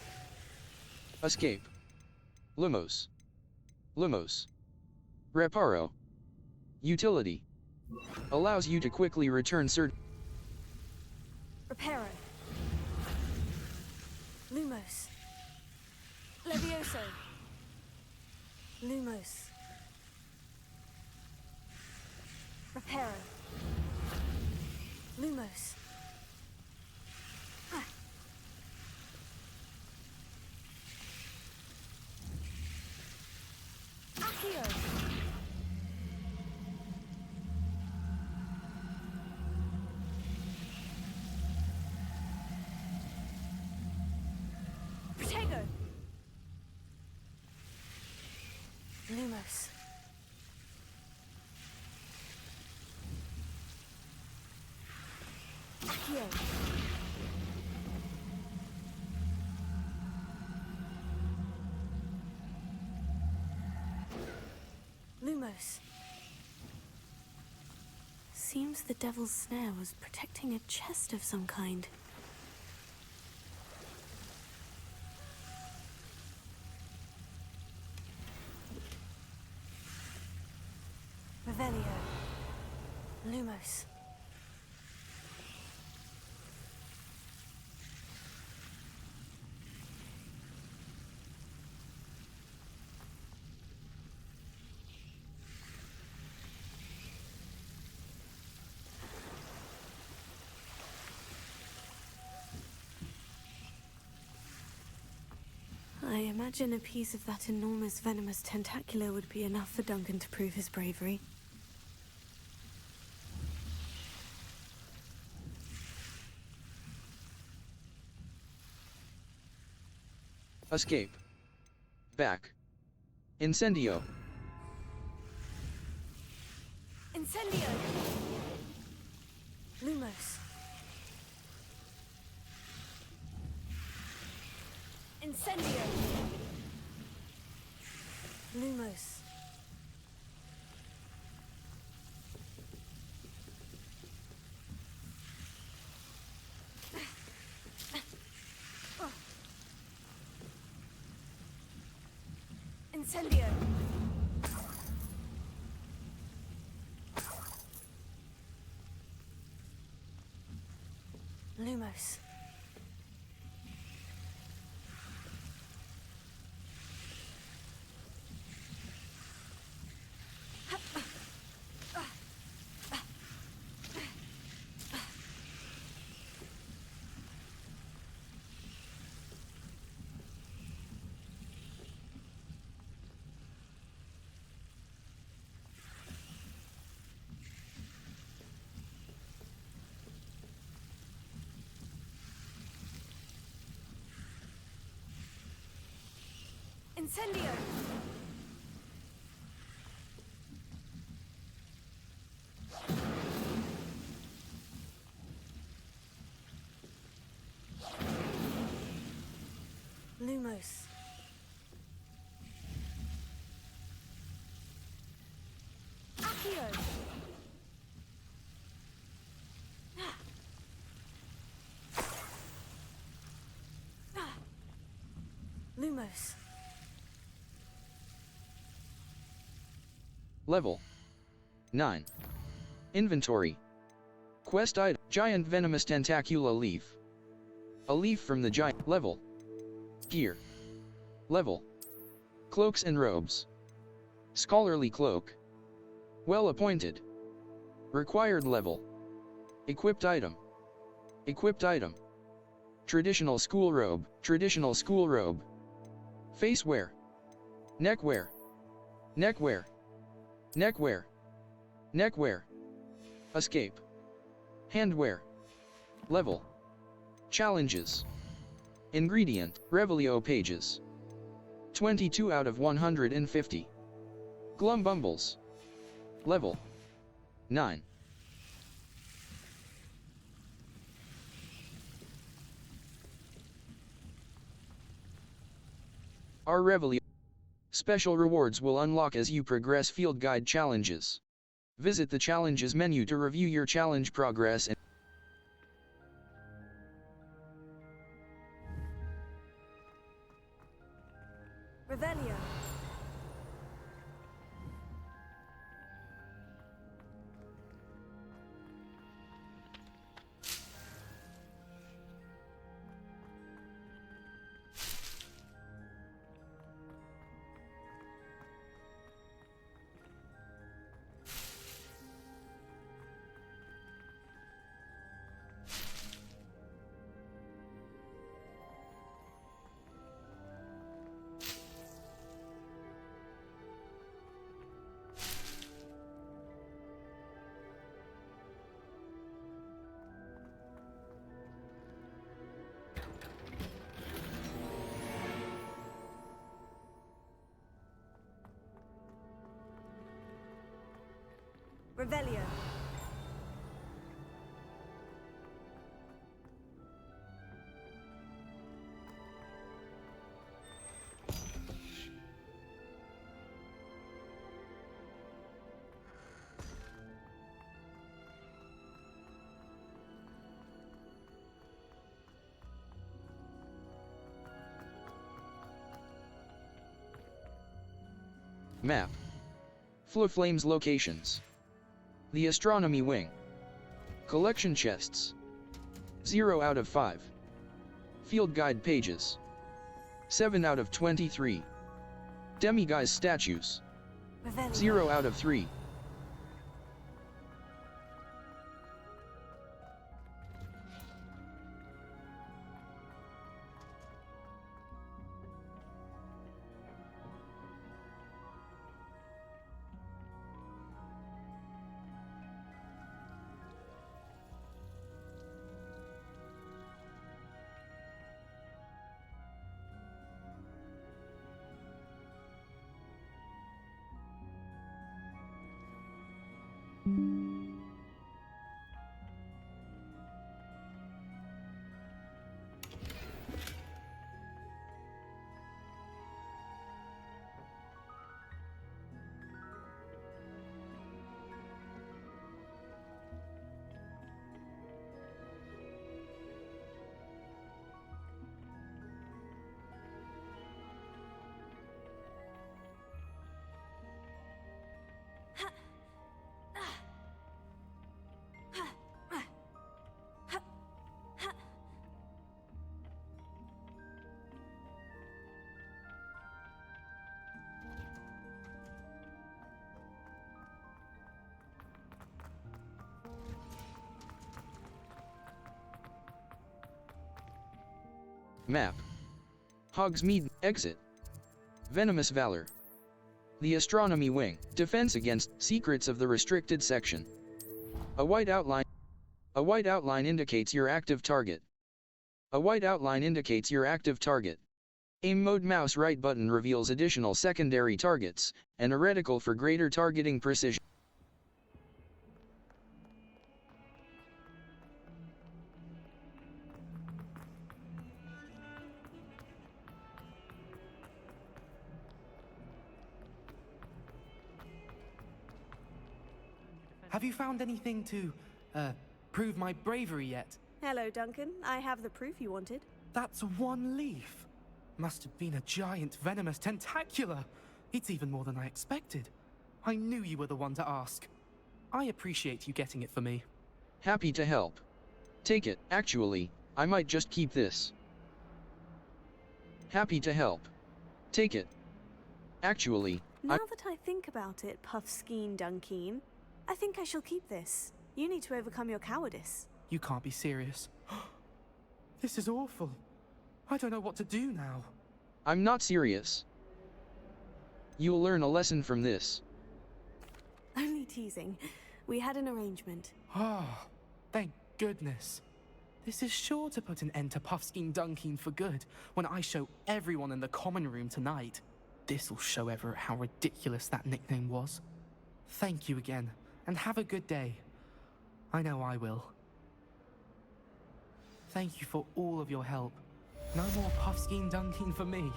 Escape. Lumos. Lumos. Reparo. Utility. Allows you to quickly return
Reparo. Lumos. Levioso. Lumos. Reparo. Lumos. Accio. Protego. Lumos. Accio. Lumos. Seems the Devil's Snare was protecting a chest of some kind. Lumos. I imagine a piece of that enormous venomous tentacular would be enough for Duncan to prove his bravery.
Escape. Back. Incendio.
Incendio! Lumos. Incendio! Lumos. Incendio! Lumos. Incendio! Lumos. Accio! Lumos.
Level 9. Inventory. Quest item. Giant venomous tentacula leaf. A leaf from the giant. Level. Gear. Level. Cloaks and robes. Scholarly cloak. Well appointed. Required level. Equipped item. Equipped item. Traditional school robe. Traditional school robe. Face wear. Neck wear. Neck wear. Neck wear. Neck wear. Escape. Handwear. Level. Challenges. Ingredient. Revelio pages. 22 out of 150. Glumbumbles. Level 9. Our Revelio special rewards will unlock as you progress field guide challenges. Visit the challenges menu to review your challenge progress and
Revelio. Revelio.
Map. Flames locations. The Astronomy Wing. Collection chests. 0 out of 5. Field guide pages. 7 out of 23. Demiguise statues. 0 out of 3. Map. Hogsmeade, exit. Venomous Valor. The Astronomy Wing, defense against secrets of the restricted section. A white outline indicates your active target. A white outline indicates your active target. Aim mode mouse right button reveals additional secondary targets, and a reticle for greater targeting precision.
Have you found anything to, prove my bravery yet?
Hello, Duncan. I have the proof you wanted.
That's one leaf. Must have been a giant venomous tentacula. It's even more than I expected. I knew you were the one to ask. I appreciate you getting it for me.
Happy to help. Take it. Actually, I might just keep this. Happy to help. Take it. Actually,
Now that I think about it, Puffskein Dunkeen, I think I shall keep this. You need to overcome your cowardice.
You can't be serious. This is awful. I don't know what to do now.
I'm not serious. You'll learn a lesson from this.
Only teasing. We had an arrangement.
Ah, thank goodness. This is sure to put an end to Puffskein Dunkeen for good when I show everyone in the common room tonight. This'll show Everett how ridiculous that nickname was. Thank you again, and have a good day. I know I will. Thank you for all of your help. No more Puffskein Dunkeen for me.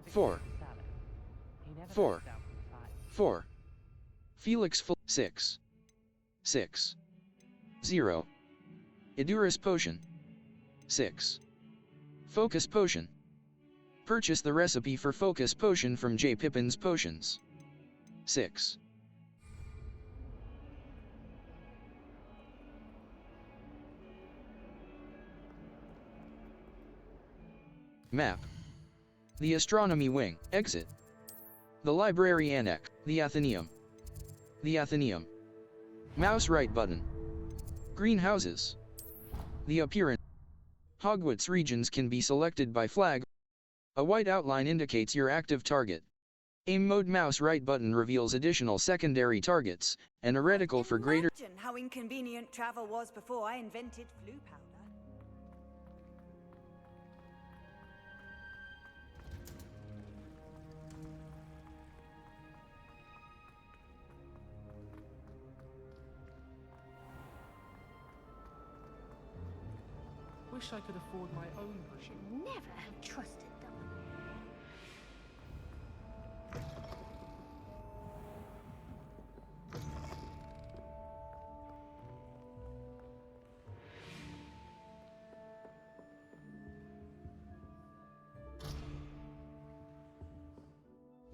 Four. 4. Felix full 6. 0. Edurus potion. 6. Focus potion. Purchase the recipe for Focus Potion from J. Pippin's Potions. 6. Map. The Astronomy Wing, exit. The Library Annex, the Athenaeum. The Athenaeum. Mouse right button. Greenhouses. The appearance. Hogwarts regions can be selected by flag. A white outline indicates your active target. Aim mode mouse right button reveals additional secondary targets, and a reticle for greater.
Imagine how inconvenient travel was before I invented flu powder.
Wish I could afford my own brushing.
Never have trusted them.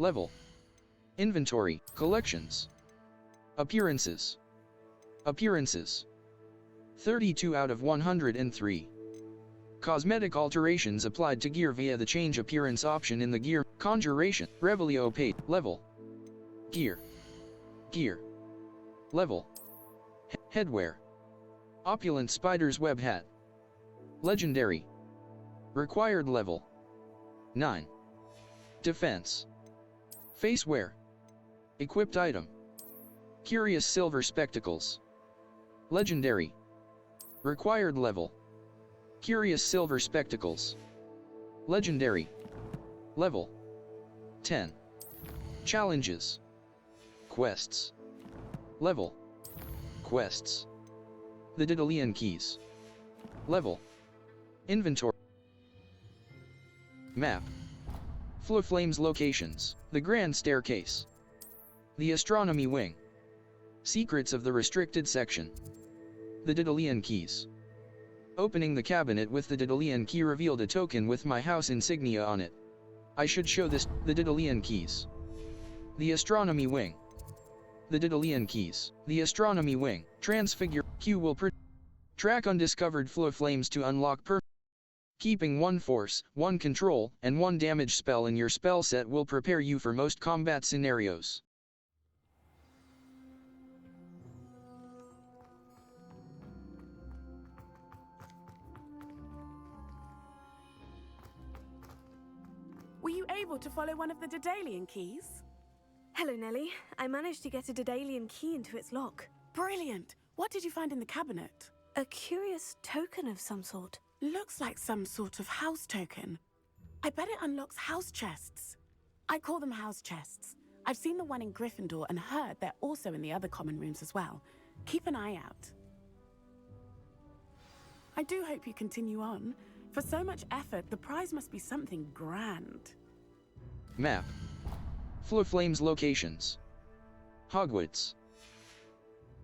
Level. Inventory, collections. Appearances. Appearances. 32 out of 103. Cosmetic alterations applied to gear via the change appearance option in the gear, conjuration, Revelio page, level. Gear. Gear. Level. Headwear. Opulent spider's web hat. Legendary. Required level. 9. Defense. Facewear. Equipped item. Curious silver spectacles. Legendary. Required level. Curious silver spectacles. Legendary. Level. 10. Challenges. Quests. Level. Quests. The Daedalian Keys. Level. Inventory. Map. Flames locations. The Grand Staircase. The Astronomy Wing. Secrets of the Restricted Section. The Daedalian Keys. Opening the cabinet with the Daedalian key revealed a token with my house insignia on it. I should show this, the Daedalian Keys. The Astronomy Wing. The Daedalian Keys. The Astronomy Wing. Transfigure. Q will track undiscovered flames to unlock keeping 1 force, 1 control, and 1 damage spell in your spell set will prepare you for most combat scenarios.
Were you able to follow one of the Daedalian keys? Hello, Nellie. I managed to get a Daedalian key into its lock. Brilliant! What did you find in the cabinet? A curious token of some sort. Looks like some sort of house token. I bet it unlocks house chests. I call them house chests. I've seen the one in Gryffindor and heard they're also in the other common rooms as well. Keep an eye out. I do hope you continue on. For so much effort, the prize must be something grand.
Map. Flames locations. Hogwarts.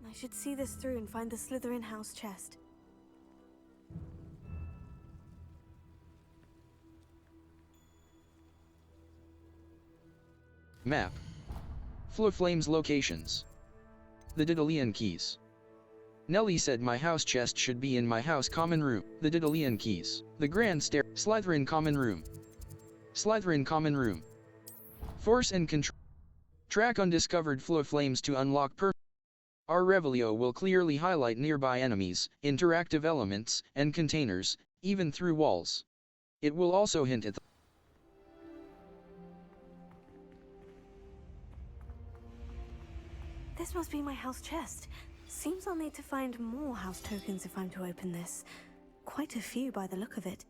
I should see this through and find the Slytherin house chest.
Map. Flames locations. The Daedalian Keys. Nellie said my house chest should be in my house common room. The Daedalian Keys. The Grand Stair. Slytherin common room. Slytherin common room. Force and control. Track undiscovered flames to unlock Our Revelio will clearly highlight nearby enemies, interactive elements, and containers, even through walls. It will also hint at the
This must be my house chest. Seems I'll need to find more house tokens if I'm to open this. Quite a few by the look of it.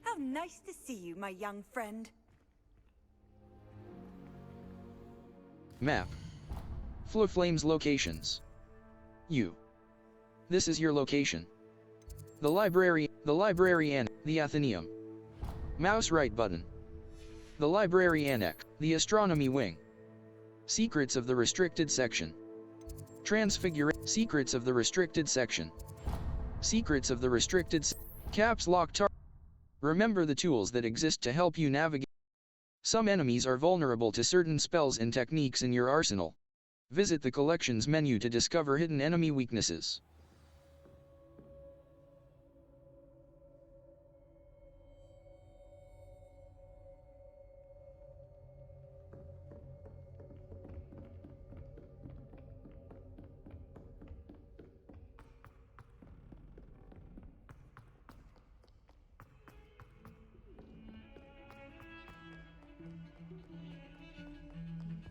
How nice to see you, my young friend.
Map. Flames locations. You. This is your location. The library and the Athenaeum. Mouse right button. The library annex. The astronomy wing. Secrets of the restricted section. Secrets of the restricted section. Secrets of the restricted caps lock Remember the tools that exist to help you navigate. Some enemies are vulnerable to certain spells and techniques in your arsenal. Visit the collections menu to discover hidden enemy weaknesses.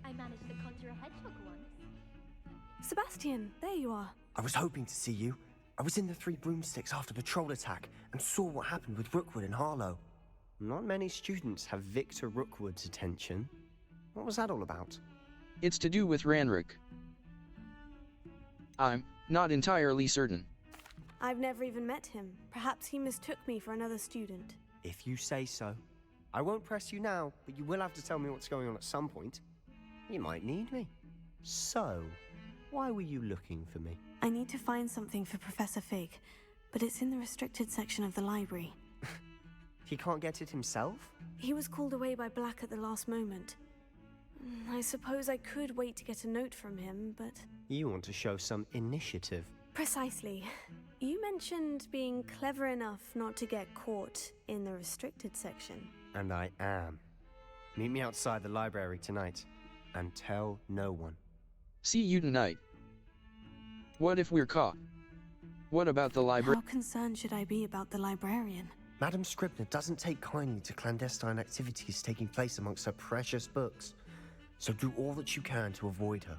I managed to conjure a hedgehog once.
Sebastian, there you are.
I was hoping to see you. I was in the Three Broomsticks after patrol attack and saw what happened with Rookwood and Harlow. Not many students have Victor Rookwood's attention. What was that all about?
It's to do with Ranrock. I'm not entirely certain.
I've never even met him. Perhaps he mistook me for another student.
If you say so. I won't press you now, but you will have to tell me what's going on at some point. You might need me. So, why were you looking for me?
I need to find something for Professor Fig, but it's in the restricted section of the library.
He can't get it himself?
He was called away by Black at the last moment. I suppose I could wait to get a note from him, but...
You want to show some initiative.
Precisely. You mentioned being clever enough not to get caught in the restricted section.
And I am. Meet me outside the library tonight, and tell no one.
See you tonight. What if we're caught? What about the library?
How concerned should I be about the librarian?
Madam Scribner doesn't take kindly to clandestine activities taking place amongst her precious books, so do all that you can to avoid her.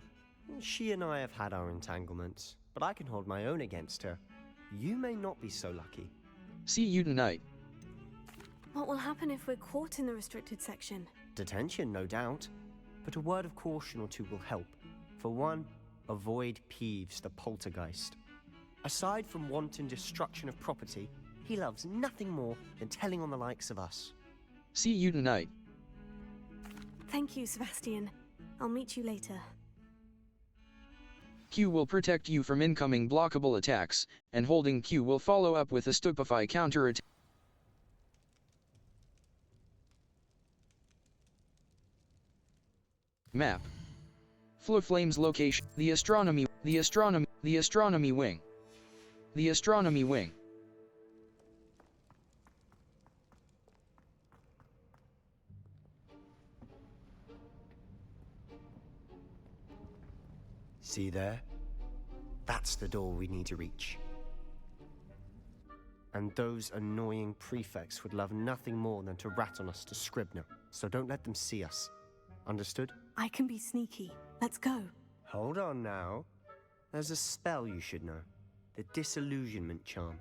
She and I have had our entanglements, but I can hold my own against her. You may not be so lucky.
See you tonight.
What will happen if we're caught in the restricted section?
Detention, no doubt, but a word of caution or two will help. For one, avoid Peeves, the poltergeist. Aside from wanton destruction of property, he loves nothing more than telling on the likes of us.
See you tonight.
Thank you, Sebastian. I'll meet you later.
Q will protect you from incoming blockable attacks, and holding Q will follow up with a stupefy counterattack. Map. Flame's location. The astronomy wing. The astronomy wing.
See there? That's the door we need to reach. And those annoying prefects would love nothing more than to rat on us to Scribner, so don't let them see us. Understood?
I can be sneaky. Let's go.
Hold on now. There's a spell you should know. The Disillusionment Charm.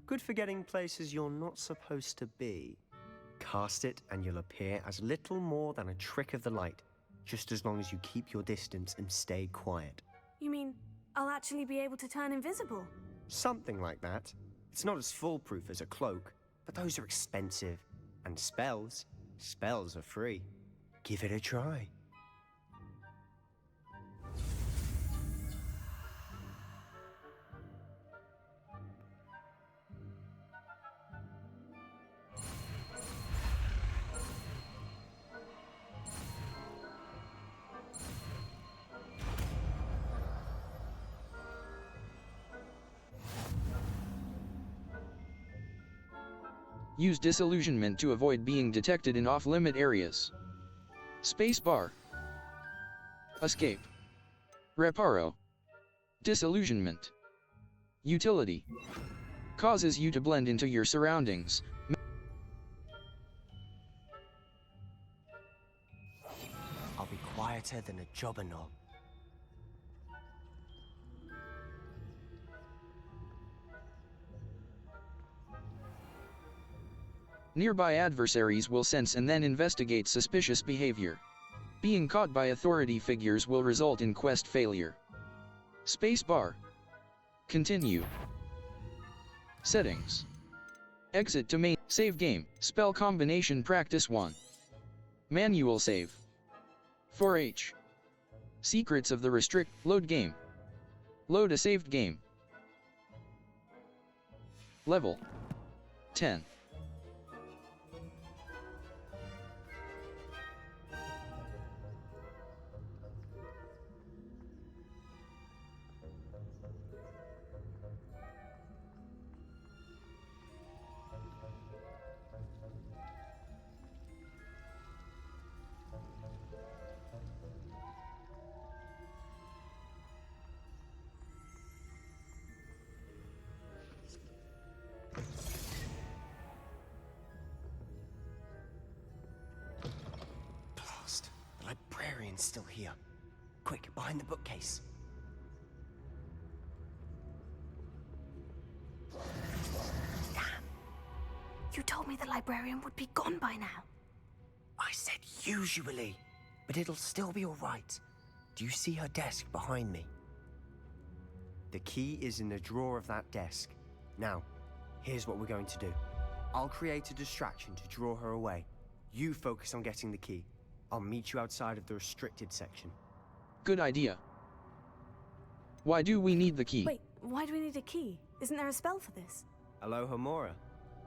Good for getting places you're not supposed to be. Cast it and you'll appear as little more than a trick of the light, just as long as you keep your distance and stay quiet.
You mean I'll actually be able to turn invisible?
Something like that. It's not as foolproof as a cloak, but those are expensive. And spells are free. Give it a try.
Use disillusionment to avoid being detected in off-limit areas. Spacebar. Escape. Reparo. Disillusionment. Utility. Causes you to blend into your surroundings.
I'll be quieter than a jobberknoll.
Nearby adversaries will sense and then investigate suspicious behavior. Being caught by authority figures will result in quest failure. Spacebar. Continue. Settings. Exit to main. Save game. Spell combination practice 1. Manual save. 4H. Secrets of the restrict. Load game. Load a saved game. Level 10.
Still here. Quick, behind the bookcase.
Damn. You told me the librarian would be gone by now.
I said usually, but it'll still be all right. Do you see her desk behind me? The key is in the drawer of that desk. Now, here's what we're going to do. I'll create a distraction to draw her away. You focus on getting the key. I'll meet you outside of the restricted section.
Good idea. Why do we need the key?
Wait, why do we need a key? Isn't there a spell for this?
Aloha Mora.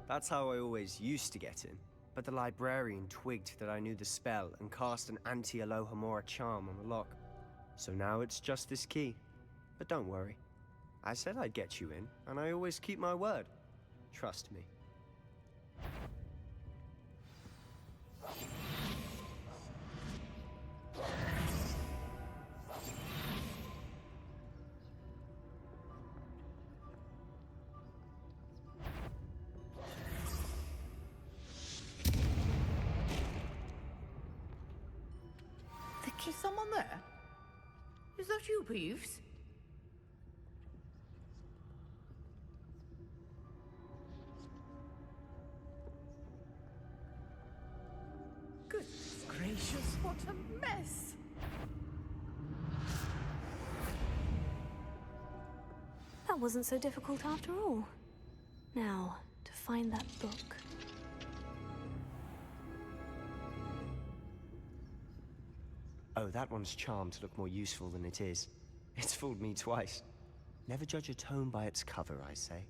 That's how I always used to get in. But the librarian twigged that I knew the spell and cast an anti-Alohomora charm on the lock. So now it's just this key. But don't worry. I said I'd get you in, and I always keep my word. Trust me.
Is someone there? Is that you, Peeves? Goodness gracious, what a mess!
That wasn't so difficult after all. Now, to find that book.
Oh, that one's charmed to look more useful than it is. It's fooled me twice. Never judge a tome by its cover, I say.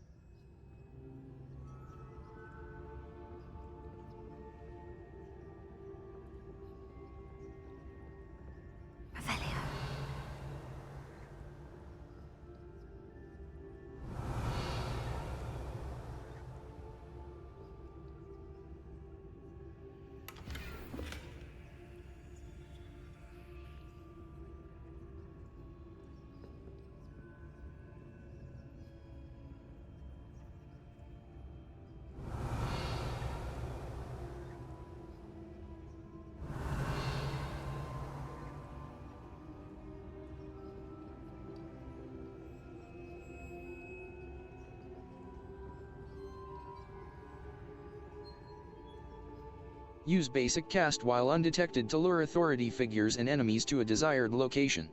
Use basic cast while undetected to lure authority figures and enemies to a desired location.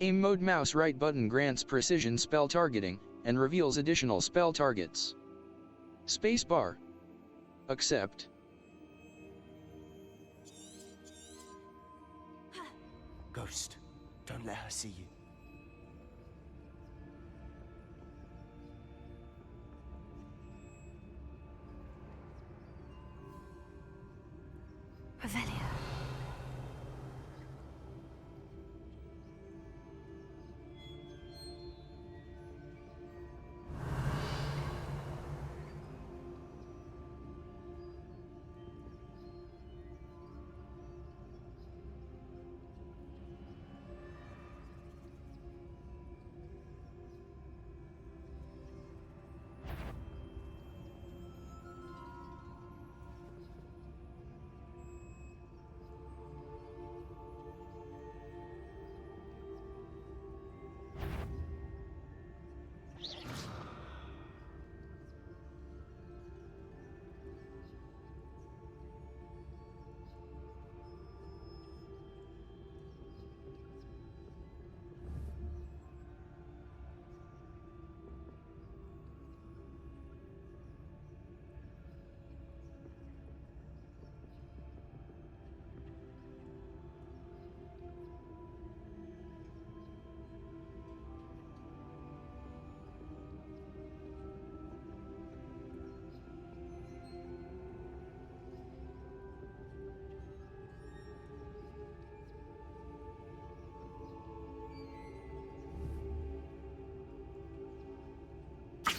Aim mode mouse right button grants precision spell targeting, and reveals additional spell targets. Spacebar. Accept.
Ghost, don't let her see you.
Revelio.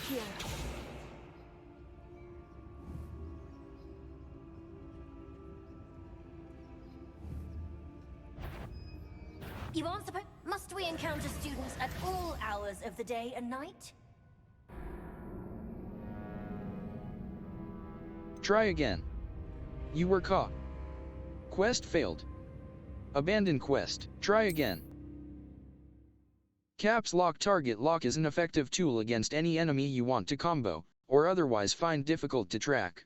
Here.
You aren't supposed... Must we encounter students at all hours of the day and night?
Try again. You were caught. Quest failed. Abandon quest. Try again. Caps Lock Target Lock is an effective tool against any enemy you want to combo, or otherwise find difficult to track.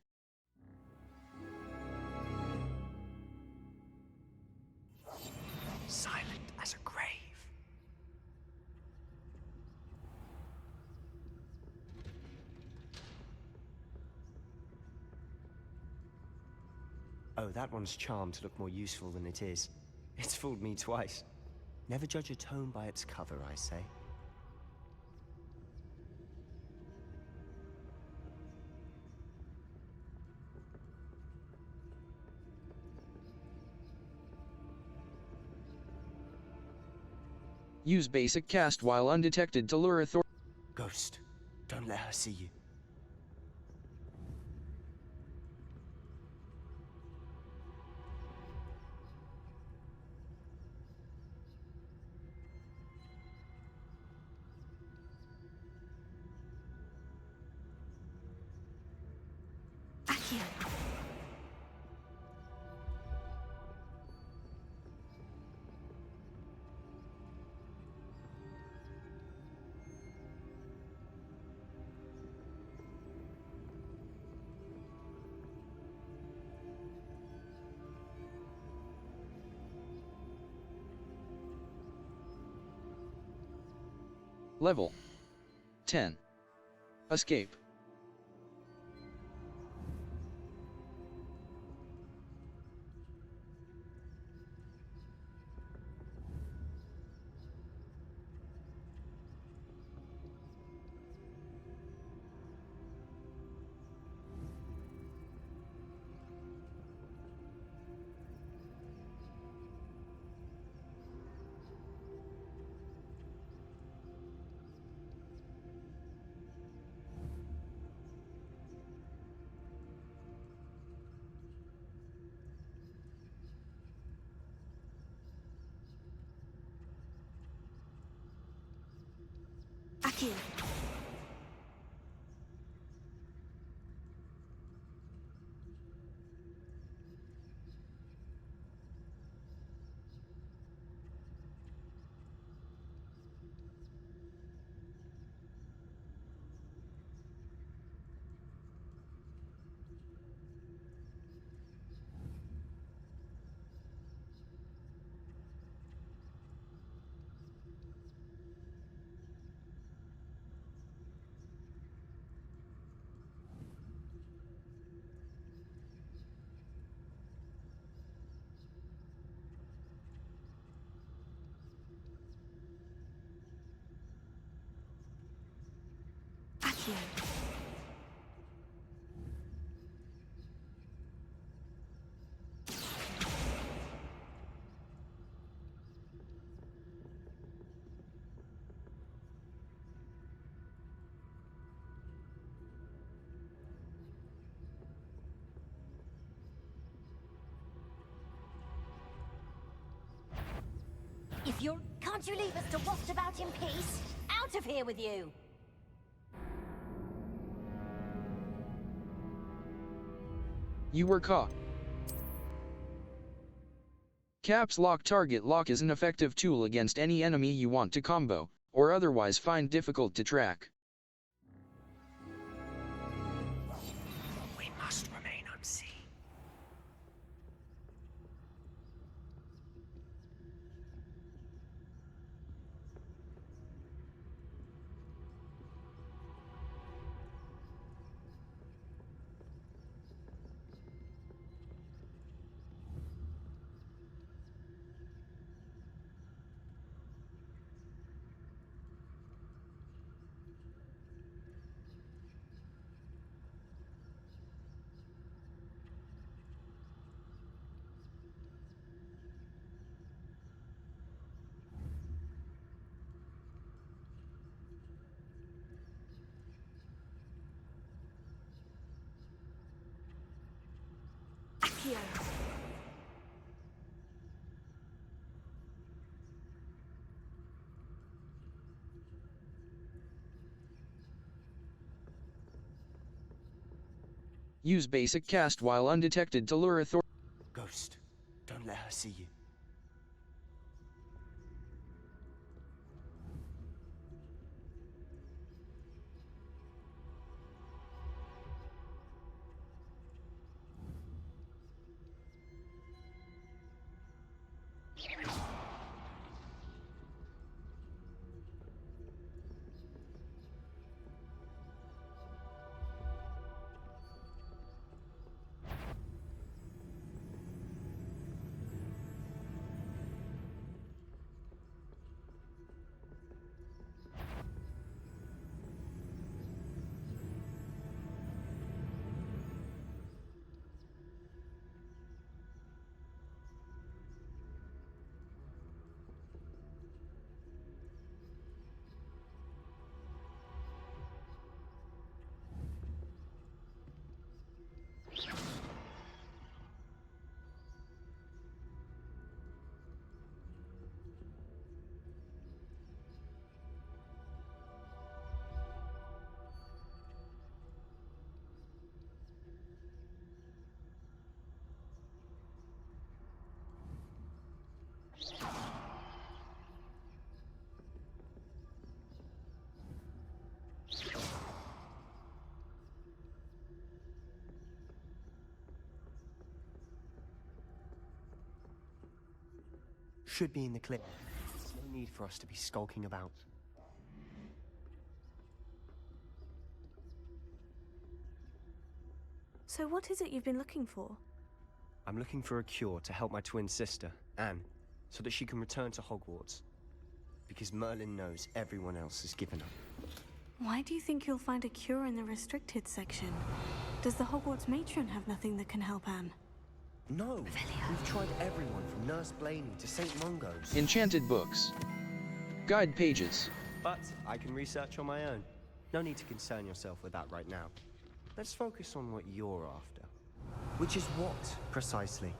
Silent as a grave. Oh, that one's charmed to look more useful than it is. It's fooled me twice. Never judge a tome by its cover, I say.
Use basic cast while undetected to lure authorities.
Ghost, don't let her see you.
Level 10. Escape.
Aquí. Aquí.
If you're... Can't you leave us to waft about in peace? Out of here with you!
You were caught. Caps Lock Target Lock is an effective tool against any enemy you want to combo, or otherwise find difficult to track.
We must remain unseen.
Aquí.
Use basic cast while undetected to lure authorities.
Ghost, don't let her see you. should be in the clip. No need for us to be skulking about.
So what is it you've been looking for?
I'm looking for a cure to help my twin sister, Anne, so that she can return to Hogwarts. Because Merlin knows everyone else has given up.
Why do you think you'll find a cure in the restricted section? Does the Hogwarts matron have nothing that can help Anne?
No! We've tried everyone from Nurse Blaney to St. Mungo's.
Enchanted books. Guide pages.
But I can research on my own. No need to concern yourself with that right now. Let's focus on what you're after. Which is what, precisely?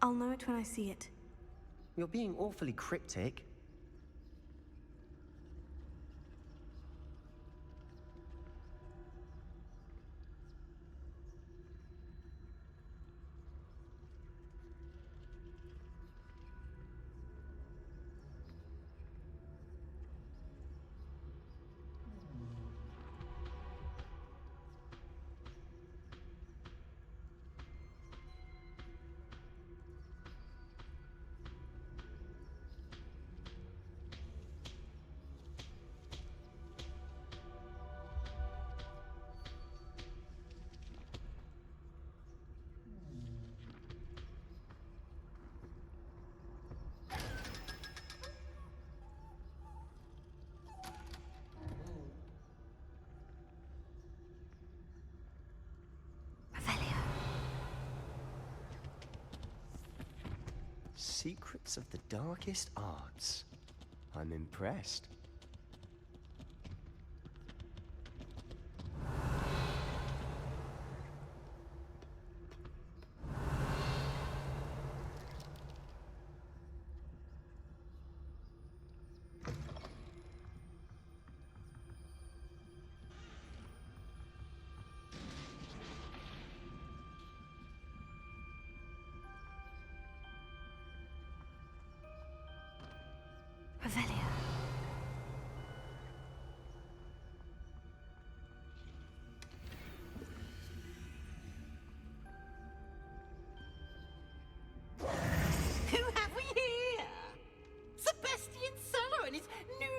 I'll know it when I see it.
You're being awfully cryptic. Secrets of the darkest arts. I'm impressed.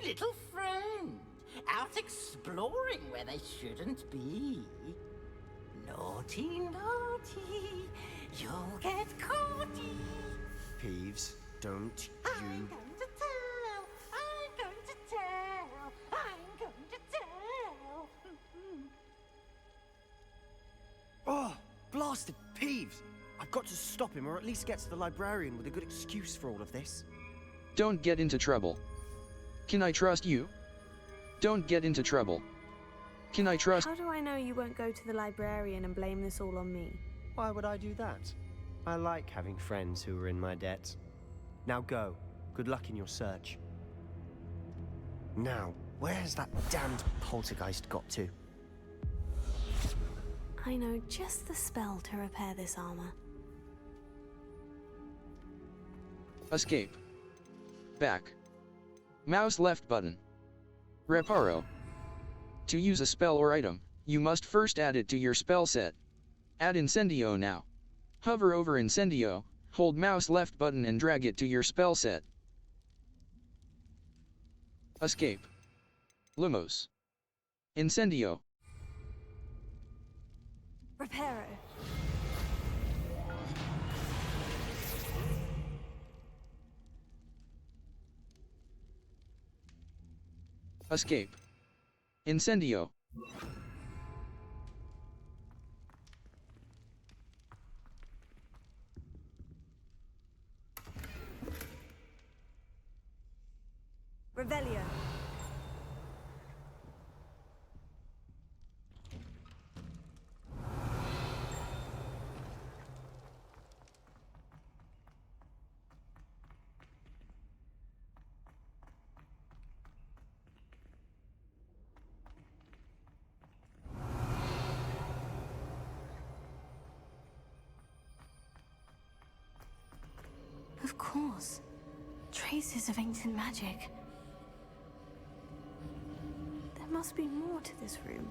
Little friend, out exploring where they shouldn't be. Naughty, naughty, you'll get caughty.
Peeves, don't
I'm going to tell, I'm going to tell, I'm going to tell.
Oh, blasted Peeves! I've got to stop him, or at least get to the librarian with a good excuse for all of this.
Don't get into trouble. Can I trust you? Don't get into trouble. Can I trust—
How do I know you won't go to the librarian and blame this all on me?
Why would I do that? I like having friends who are in my debt. Now go. Good luck in your search. Now, where's that damned poltergeist got to?
I know just the spell to repair this armor.
Escape. Back. Mouse left button. Reparo. To use a spell or item, you must first add it to your spell set. Add Incendio now. Hover over Incendio, hold mouse left button and drag it to your spell set. Escape. Lumos. Incendio.
Reparo.
Escape. Incendio.
Revelio. Of course. Traces of ancient magic. There must be more to this room.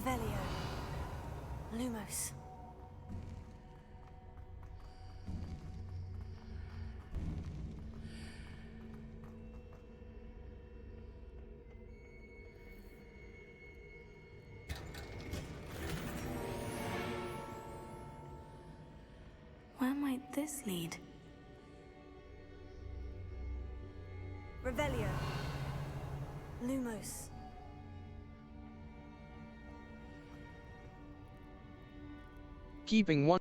Revelio. Lumos. Where might this lead? Revelio. Lumos.
Keeping one.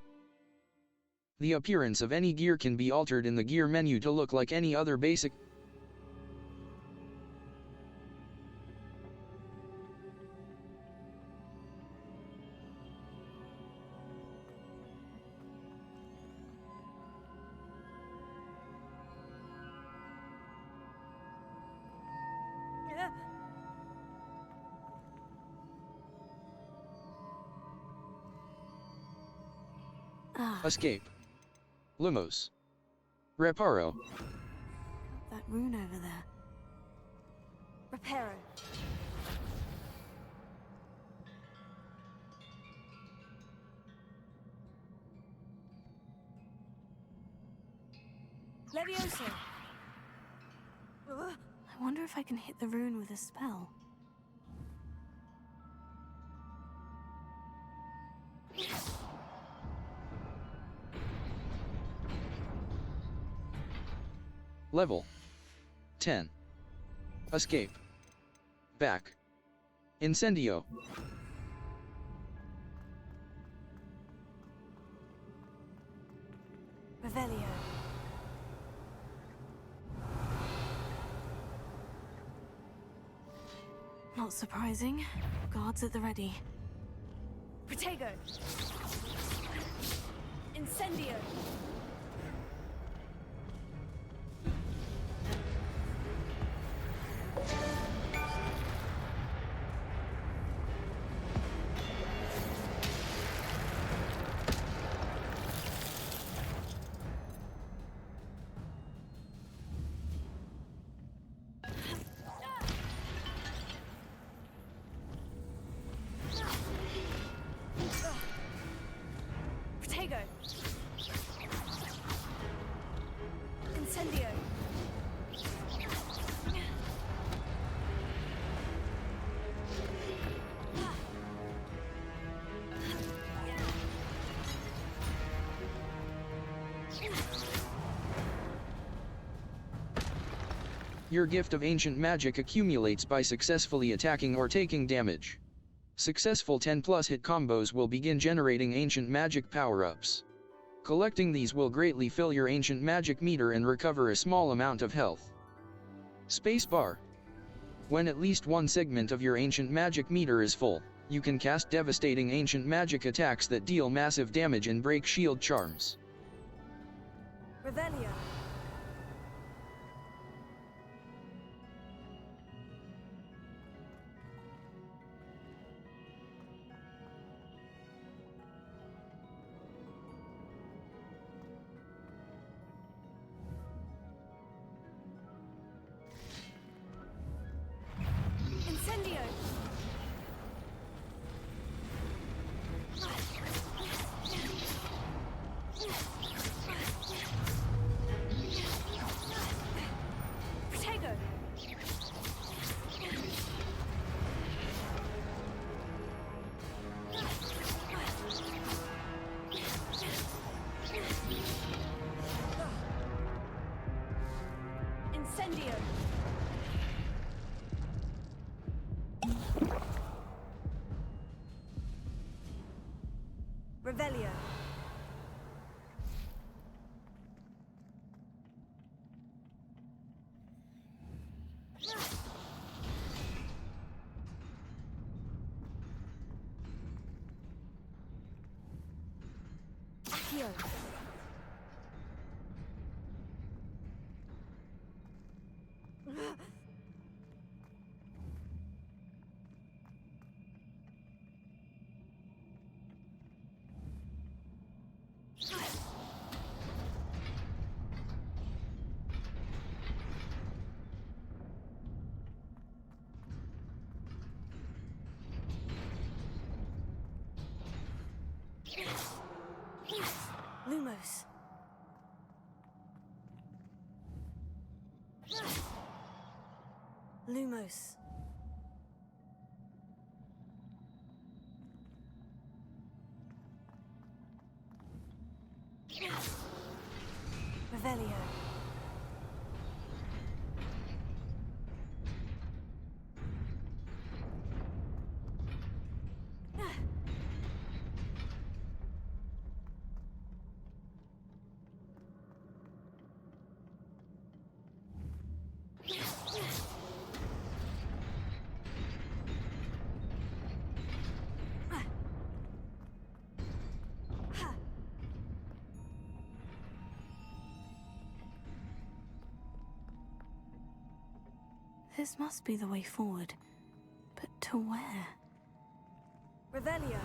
The appearance of any gear can be altered in the gear menu to look like any other basic. Escape. Lumos. Reparo.
That rune over there. Reparo. Levioso. I wonder if I can hit the rune with a spell.
Level 10. Escape. Back. Incendio.
Revelio. Not surprising. Guards at the ready. Protego. Incendio. Protego. Incendio.
Your gift of ancient magic accumulates by successfully attacking or taking damage. Successful 10+ hit combos will begin generating ancient magic power-ups. Collecting these will greatly fill your ancient magic meter and recover a small amount of health. Spacebar. When at least one segment of your ancient magic meter is full, you can cast devastating ancient magic attacks that deal massive damage and break shield charms.
Revelio. Incendio. Protego. Incendio. Revelio. Accio. close. Lumos. Revelio. This must be the way forward. But to where? Revelio.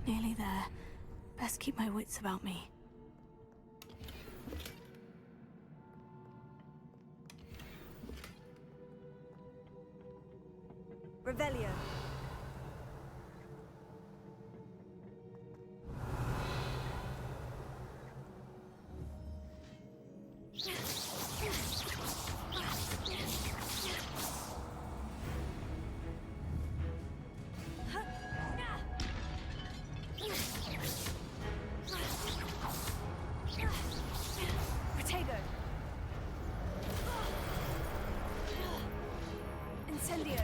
Nearly there. Best keep my wits about me. Revelio. Incendio.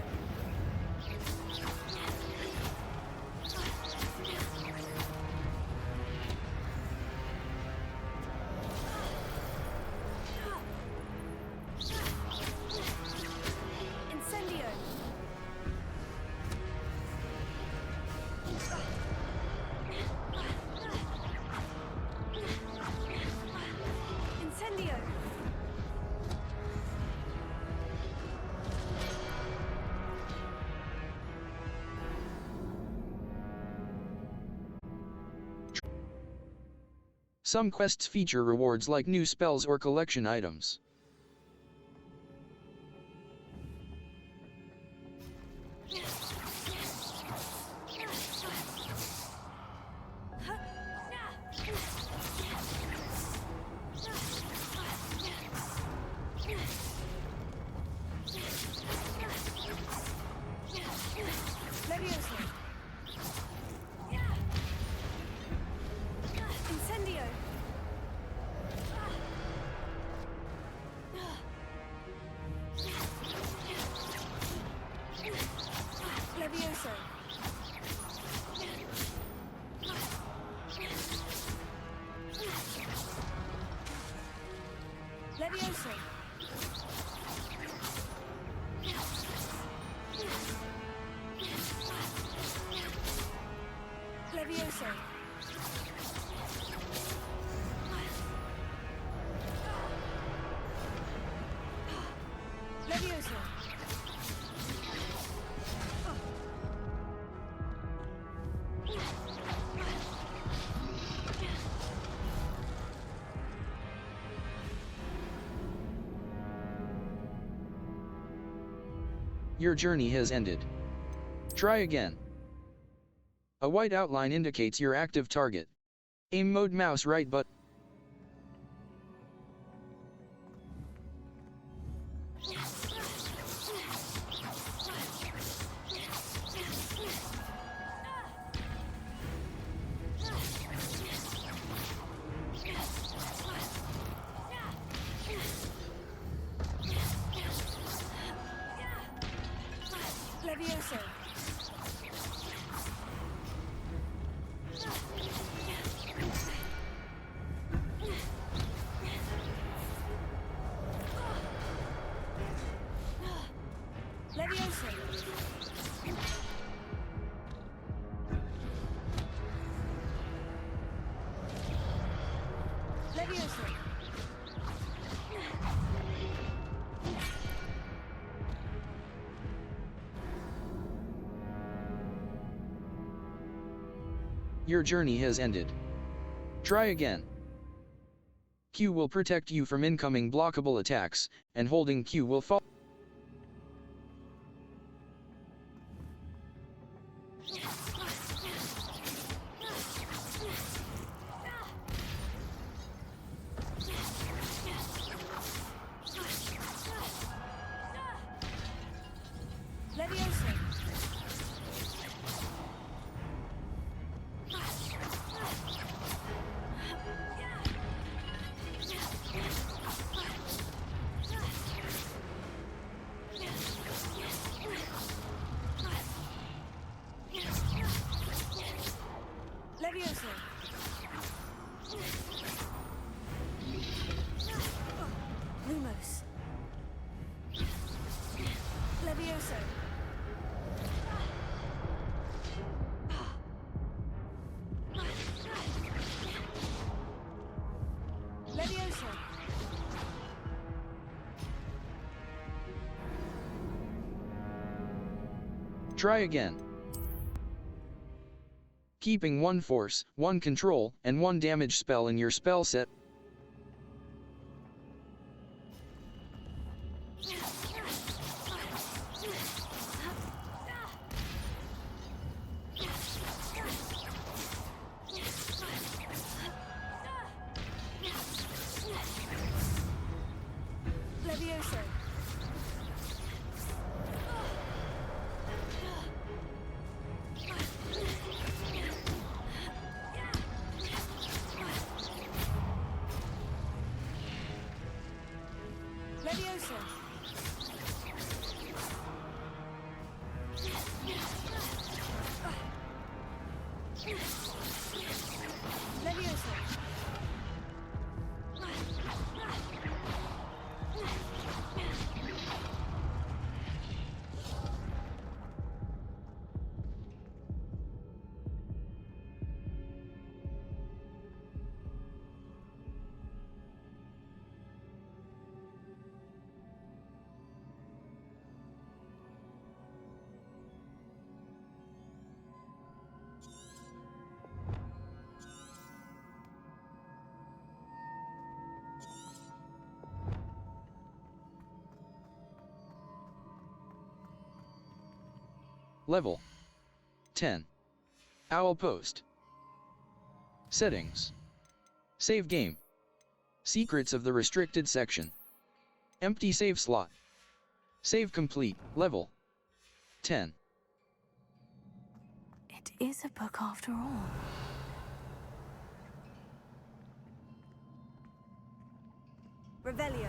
Incendio. Incendio.
Some quests feature rewards like new spells or collection items.
Incendio. Levioso. Levioso. Levioso. Levioso.
Your journey has ended. Try again. A white outline indicates your active target. Aim mode mouse right button.
Levioso. Levioso. Levioso.
Your journey has ended. Try again. Q will protect you from incoming blockable attacks, and holding Q will fall.
Lumos. Levioso. Levioso.
Try again. Keeping one force, one control, and one damage spell in your spell set.
Levioso. Levioso. Levioso.
Level 10. Owl Post. Settings. Save game. Secrets of the restricted section. Empty save slot. Save complete. Level 10.
It is a book after all. Revelio.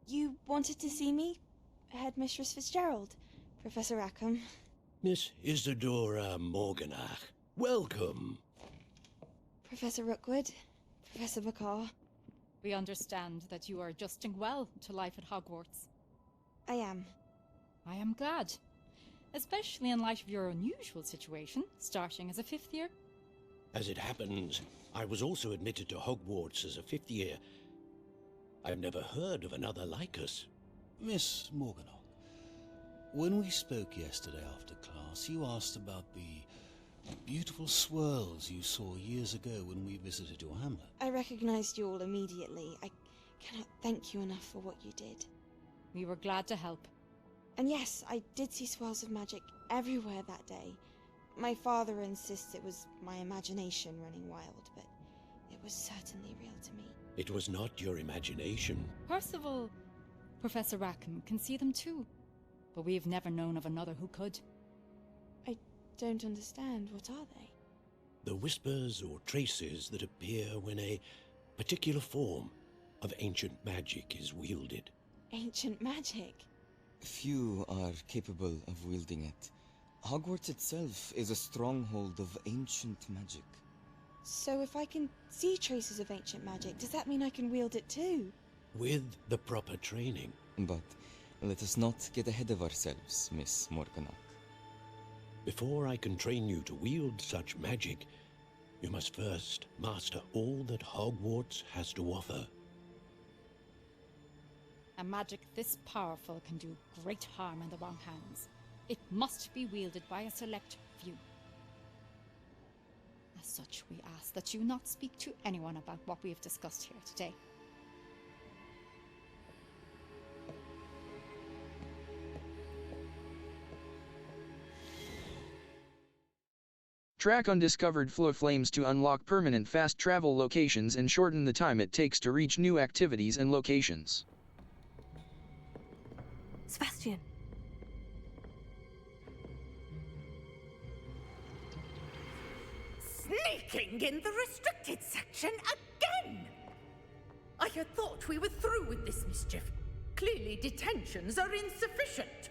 You wanted to see me? Headmistress Fitzgerald, Professor Rackham.
Miss Isadora Morganach, welcome.
Professor Rookwood, Professor Bakar.
We understand that you are adjusting well to life at Hogwarts.
I am.
I am glad. Especially in light of your unusual situation, starting as a 5th year.
As it happens, I was also admitted to Hogwarts as a 5th year. I've never heard of another like us.
Miss Morganach, when we spoke yesterday after class, you asked about the beautiful swirls you saw years ago when we visited your hamlet.
I recognized you all immediately. I cannot thank you enough for what you did.
We were glad to help.
And yes, I did see swirls of magic everywhere that day. My father insists it was my imagination running wild, but it was certainly real to me.
It was not your imagination.
Percival, Professor Rackham can see them too, but we've never known of another who could.
I don't understand. What are they?
The whispers or traces that appear when a particular form of ancient magic is wielded.
Ancient magic?
Few are capable of wielding it. Hogwarts itself is a stronghold of ancient magic.
So if I can see traces of ancient magic, does that mean I can wield it too?
With the proper training.
But let us not get ahead of ourselves, Miss Morganach.
Before I can train you to wield such magic, you must first master all that Hogwarts has to offer.
A magic this powerful can do great harm in the wrong hands. It must be wielded by a select few. As such, we ask that you not speak to anyone about what we have discussed here today.
Track undiscovered flow flames to unlock permanent fast travel locations and shorten the time it takes to reach new activities and locations.
Sebastian.
Sneaking in the restricted section again! I had thought we were through with this mischief. Clearly detentions are insufficient.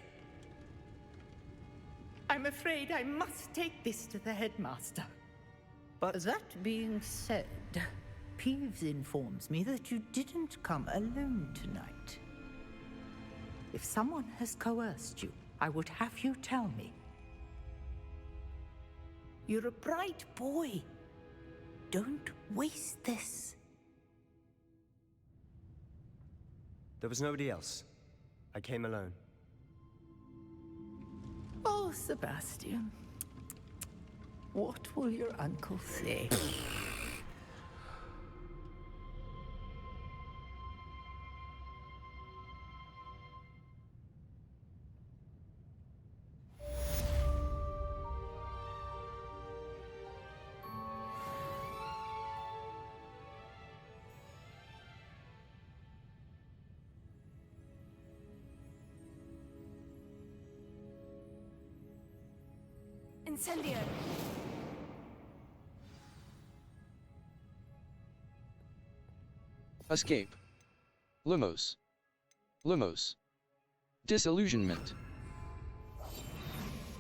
I'm afraid I must take this to the headmaster.
But that being said, Peeves informs me that you didn't come alone tonight. If someone has coerced you, I would have you tell me. You're a bright boy. Don't waste this.
There was nobody else. I came alone.
Oh, Sebastian. What will your uncle say?
Incendio!
Escape. Lumos. Lumos. Disillusionment.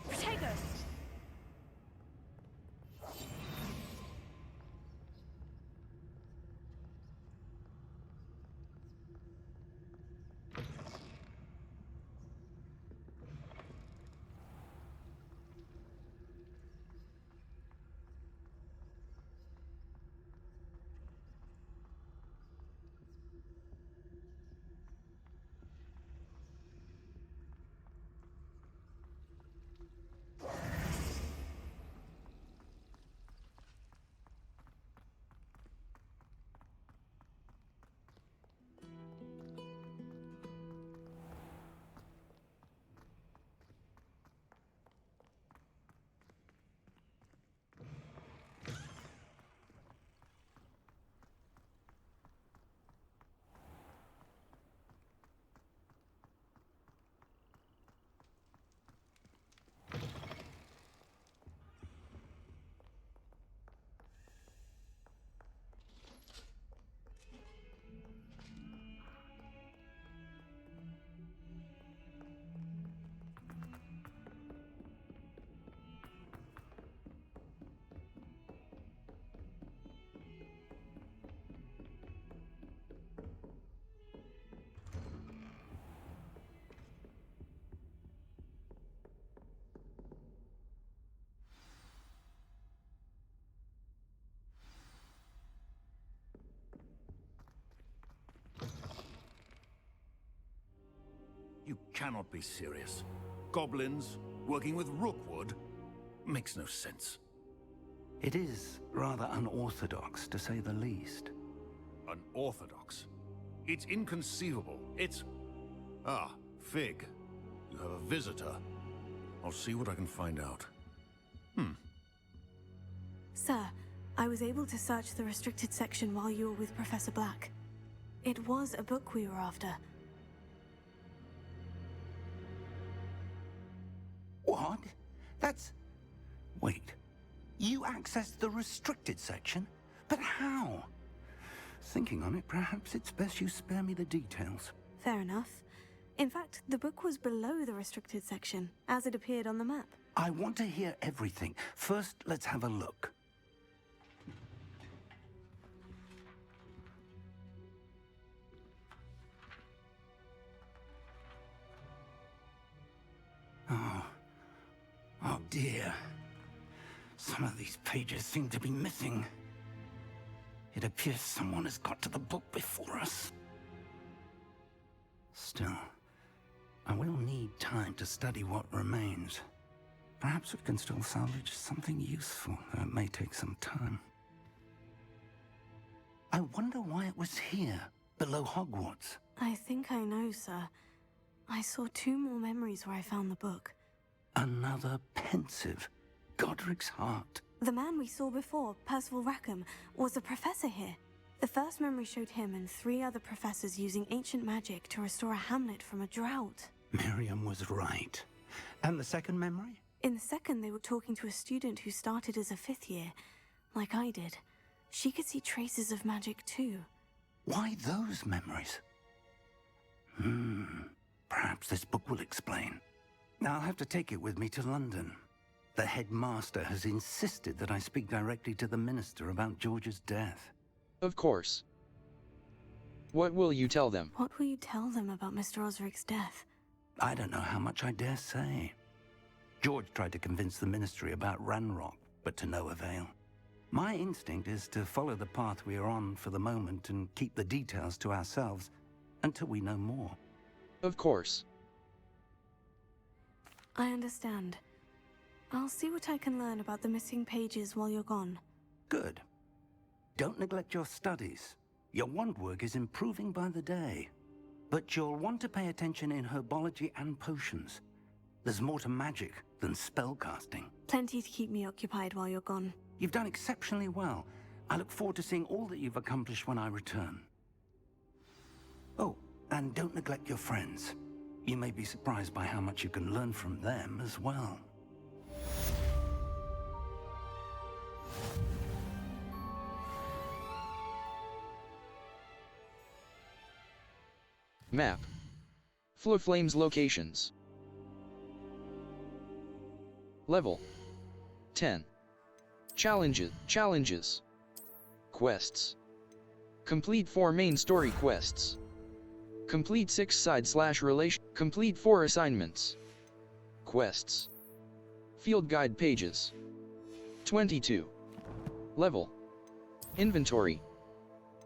Protego!
cannot be serious. Goblins working with Rookwood makes no sense. It is rather unorthodox, to say the least.
Unorthodox? It's inconceivable. It's... Ah, Fig. You have a visitor. I'll see what I can find out.
Sir, I was able to search the restricted section while you were with Professor Black. It was a book we were after.
What? That's... Wait. You accessed the restricted section? But how? Thinking on it, perhaps it's best you spare me the details.
Fair enough. In fact, the book was below the restricted section, as it appeared on the map.
I want to hear everything. First, let's have a look. Oh dear. Some of these pages seem to be missing. It appears someone has got to the book before us. Still, I will need time to study what remains. Perhaps we can still salvage something useful, though it may take some time. I wonder why it was here, below Hogwarts.
I think I know, sir. I saw 2 more memories where I found the book.
Another pensive. Godric's heart.
The man we saw before, Percival Rackham, was a professor here. The first memory showed him and 3 other professors using ancient magic to restore a hamlet from a drought.
Miriam was right. And the second memory?
In the second, they were talking to a student who started as a 5th year, like I did. She could see traces of magic too.
Why those memories? Perhaps this book will explain. I'll have to take it with me to London. The headmaster has insisted that I speak directly to the minister about George's death.
Of course. What will you tell them?
What will you tell them about Mr. Osric's death?
I don't know how much I dare say. George tried to convince the ministry about Ranrock, but to no avail. My instinct is to follow the path we are on for the moment and keep the details to ourselves until we know more.
Of course.
I understand. I'll see what I can learn about the missing pages while you're gone.
Good. Don't neglect your studies. Your wand work is improving by the day. But you'll want to pay attention in herbology and potions. There's more to magic than spellcasting.
Plenty to keep me occupied while you're gone.
You've done exceptionally well. I look forward to seeing all that you've accomplished when I return. Oh, and don't neglect your friends. You may be surprised by how much you can learn from them as well.
Map. Flowflame's locations. Level 10. Challenges. Quests. Complete 4 main story quests. Complete 6 side/relation. Complete 4 assignments. Quests. Field guide pages. 22. Level. Inventory.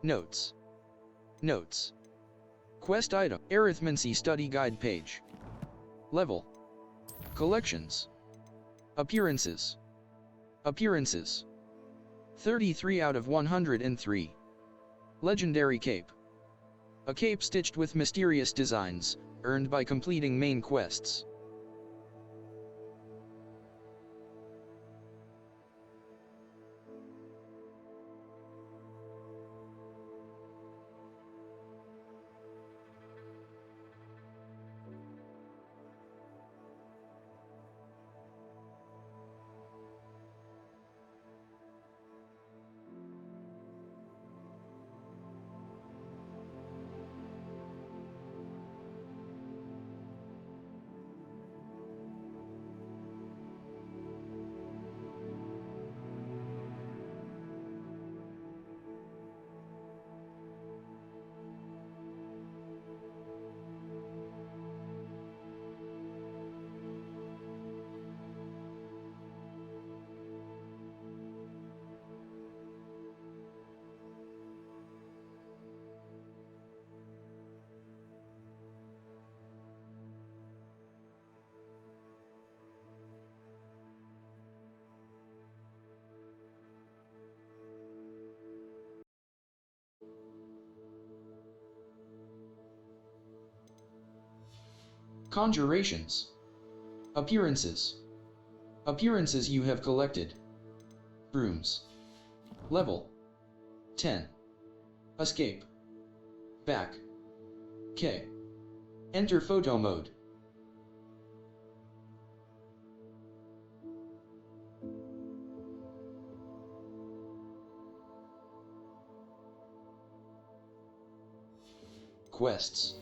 Notes. Quest item. Arithmancy study guide page. Level. Collections. Appearances. 33 out of 103. Legendary cape. A cape stitched with mysterious designs, earned by completing main quests. Conjurations. Appearances. Appearances you have collected. Brooms. Level 10. Escape. Back. K. Enter photo mode. Quests.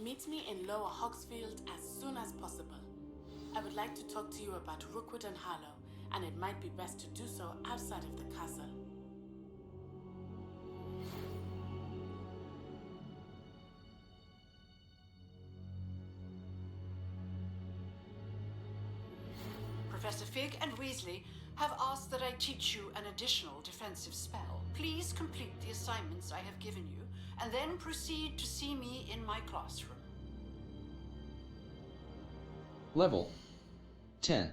Meet me in Lower Hogsfield as soon as possible. I would like to talk to you about Rookwood and Harlow, and it might be best to do so outside of the castle.
Professor Fig and Weasley have asked that I teach you an additional defensive spell. Please complete the assignments I have given you, and then proceed to see me in my classroom.
Level 10.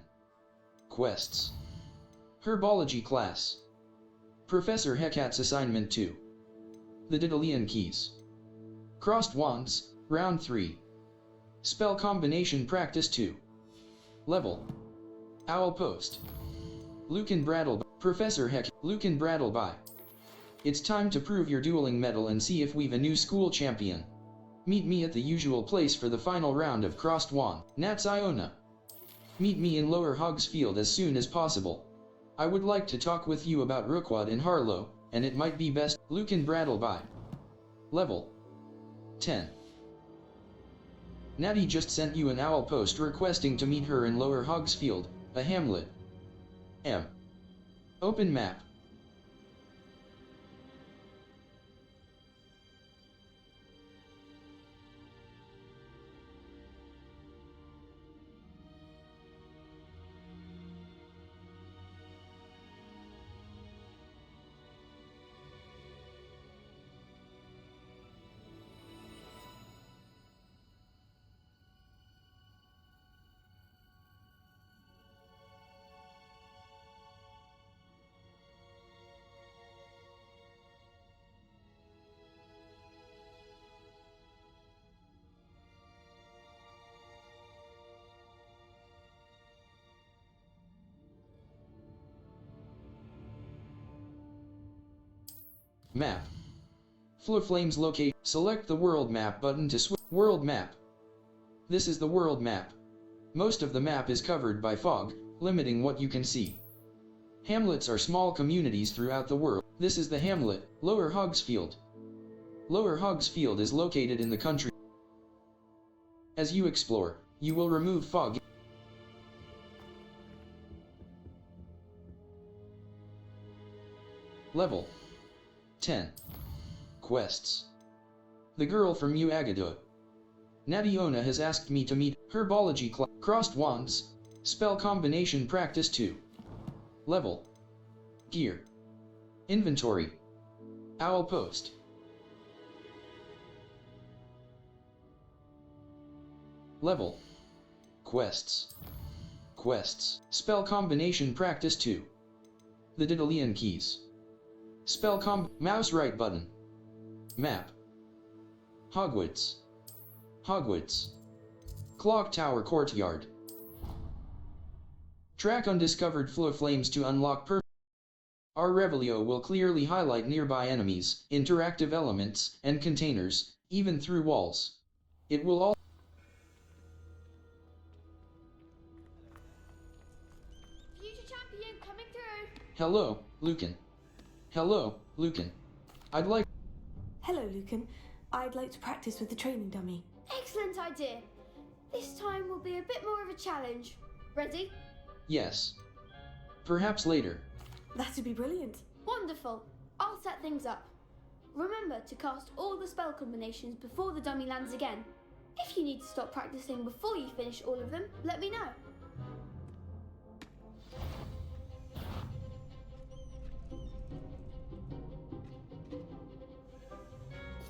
Quests. Herbology class. Professor Hecat's assignment 2. The Daedalian Keys. Crossed Wands, round 3. Spell combination practice 2. Level. Owl Post. Lucan Brattleby. Professor Hecat. Lucan Brattleby. It's time to prove your dueling mettle and see if we've a new school champion. Meet me at the usual place for the final round of Crossed Wand. Nats Iona. Meet me in Lower Hogsfield as soon as possible. I would like to talk with you about Rookwood and Harlow, and it might be best. Lucan Brattleby. Level 10. Natty just sent you an owl post requesting to meet her in Lower Hogsfield, a hamlet. M. Open map. Map. Fluflame's location. Select the World Map button to switch. World Map. This is the world map. Most of the map is covered by fog, limiting what you can see. Hamlets are small communities throughout the world. This is the hamlet, Lower Hogsfield. Lower Hogsfield is located in the country. As you explore, you will remove fog. Level 10. Quests. The girl from New Agadote. Nationa has asked me to meet. Herbology class. Crossed Wands. Spell combination practice 2. Level. Gear. Inventory. Owl Post. Level. Quests. Quests. Spell combination practice 2. The Daedalian Keys. Spell mouse right button. Map. Hogwarts. Hogwarts. Clock Tower Courtyard. Track undiscovered Fluflames to unlock Our Revelio will clearly highlight nearby enemies, interactive elements, and containers, even through walls. It will all
Future champion coming through.
Hello, Lucan. Hello, Lucan. I'd like...
Hello, Lucan. I'd like to practice with the training dummy.
Excellent idea. This time will be a bit more of a challenge. Ready?
Yes. Perhaps later.
That'd be brilliant.
Wonderful. I'll set things up. Remember to cast all the spell combinations before the dummy lands again. If you need to stop practicing before you finish all of them, let me know.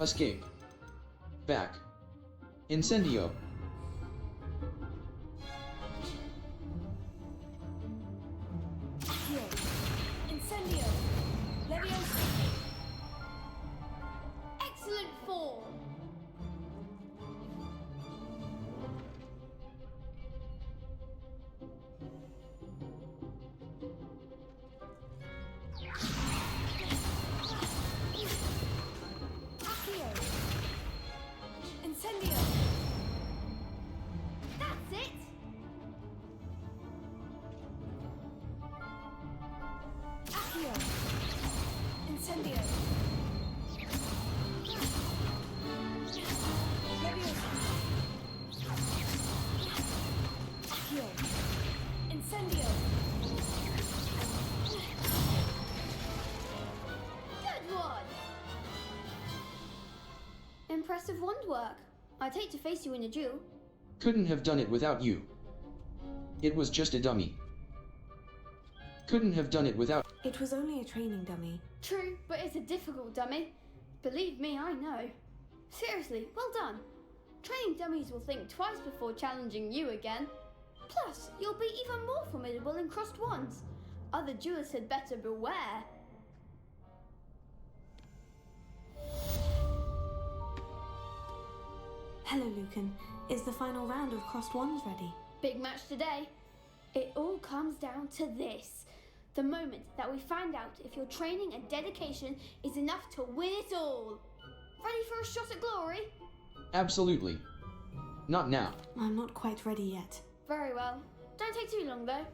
Escape. Back. Incendio.
Incendio. Leviosa. Excellent form.
Accio. Incendio. Leviosa. Accio. Incendio.
Good one! Impressive wand work. I'd hate to face you in a duel.
Couldn't have done it without you. It was just a dummy. Couldn't have done it without...
It was only a training dummy.
True, but it's a difficult dummy. Believe me, I know. Seriously, well done. Training dummies will think twice before challenging you again. Plus, you'll be even more formidable in crossed wands. Other duelists had better beware.
Hello, Lucan. Is the final round of crossed wands ready?
Big match today. It all comes down to this. The moment that we find out if your training and dedication is enough to win it all. Ready for a shot at glory?
Absolutely. Not now.
I'm not quite ready yet.
Very well. Don't take too long, though.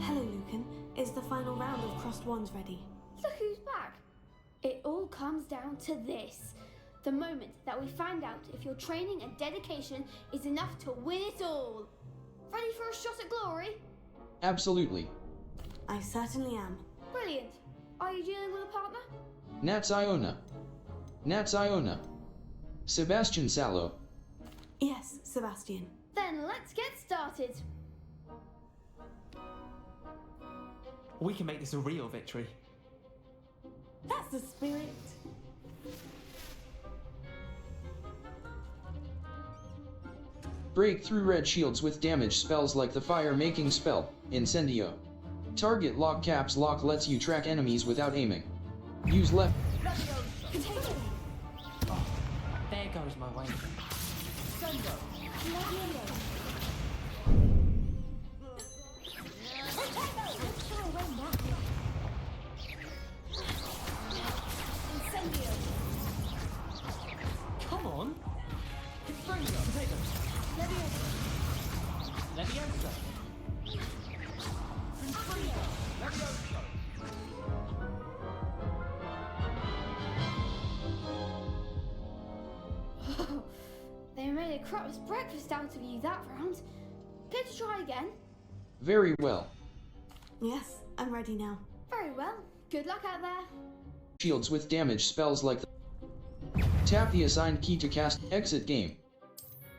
Hello, Lucan. Is the final round of crossed wands ready?
Look who's back. It all comes down to this. The moment that we find out if your training and dedication is enough to win it all. Ready for a shot at glory?
Absolutely.
I certainly am.
Brilliant. Are you dealing with a partner?
Nats Iona. Nats Iona. Sebastian Salo.
Yes, Sebastian.
Then let's get started.
We can make this a real victory.
That's the spirit.
Break through red shields with damage spells like the fire-making spell, Incendio. Target lock caps lock lets you track enemies without aiming. Use left.
Oh, there goes my way. Come on. Leviosa.
They made a crap's breakfast out of you that round. Going to try again?
Very well.
Yes, I'm ready now.
Very well. Good luck out there.
Shields with damage spells like the... Tap the assigned key to cast. Exit game.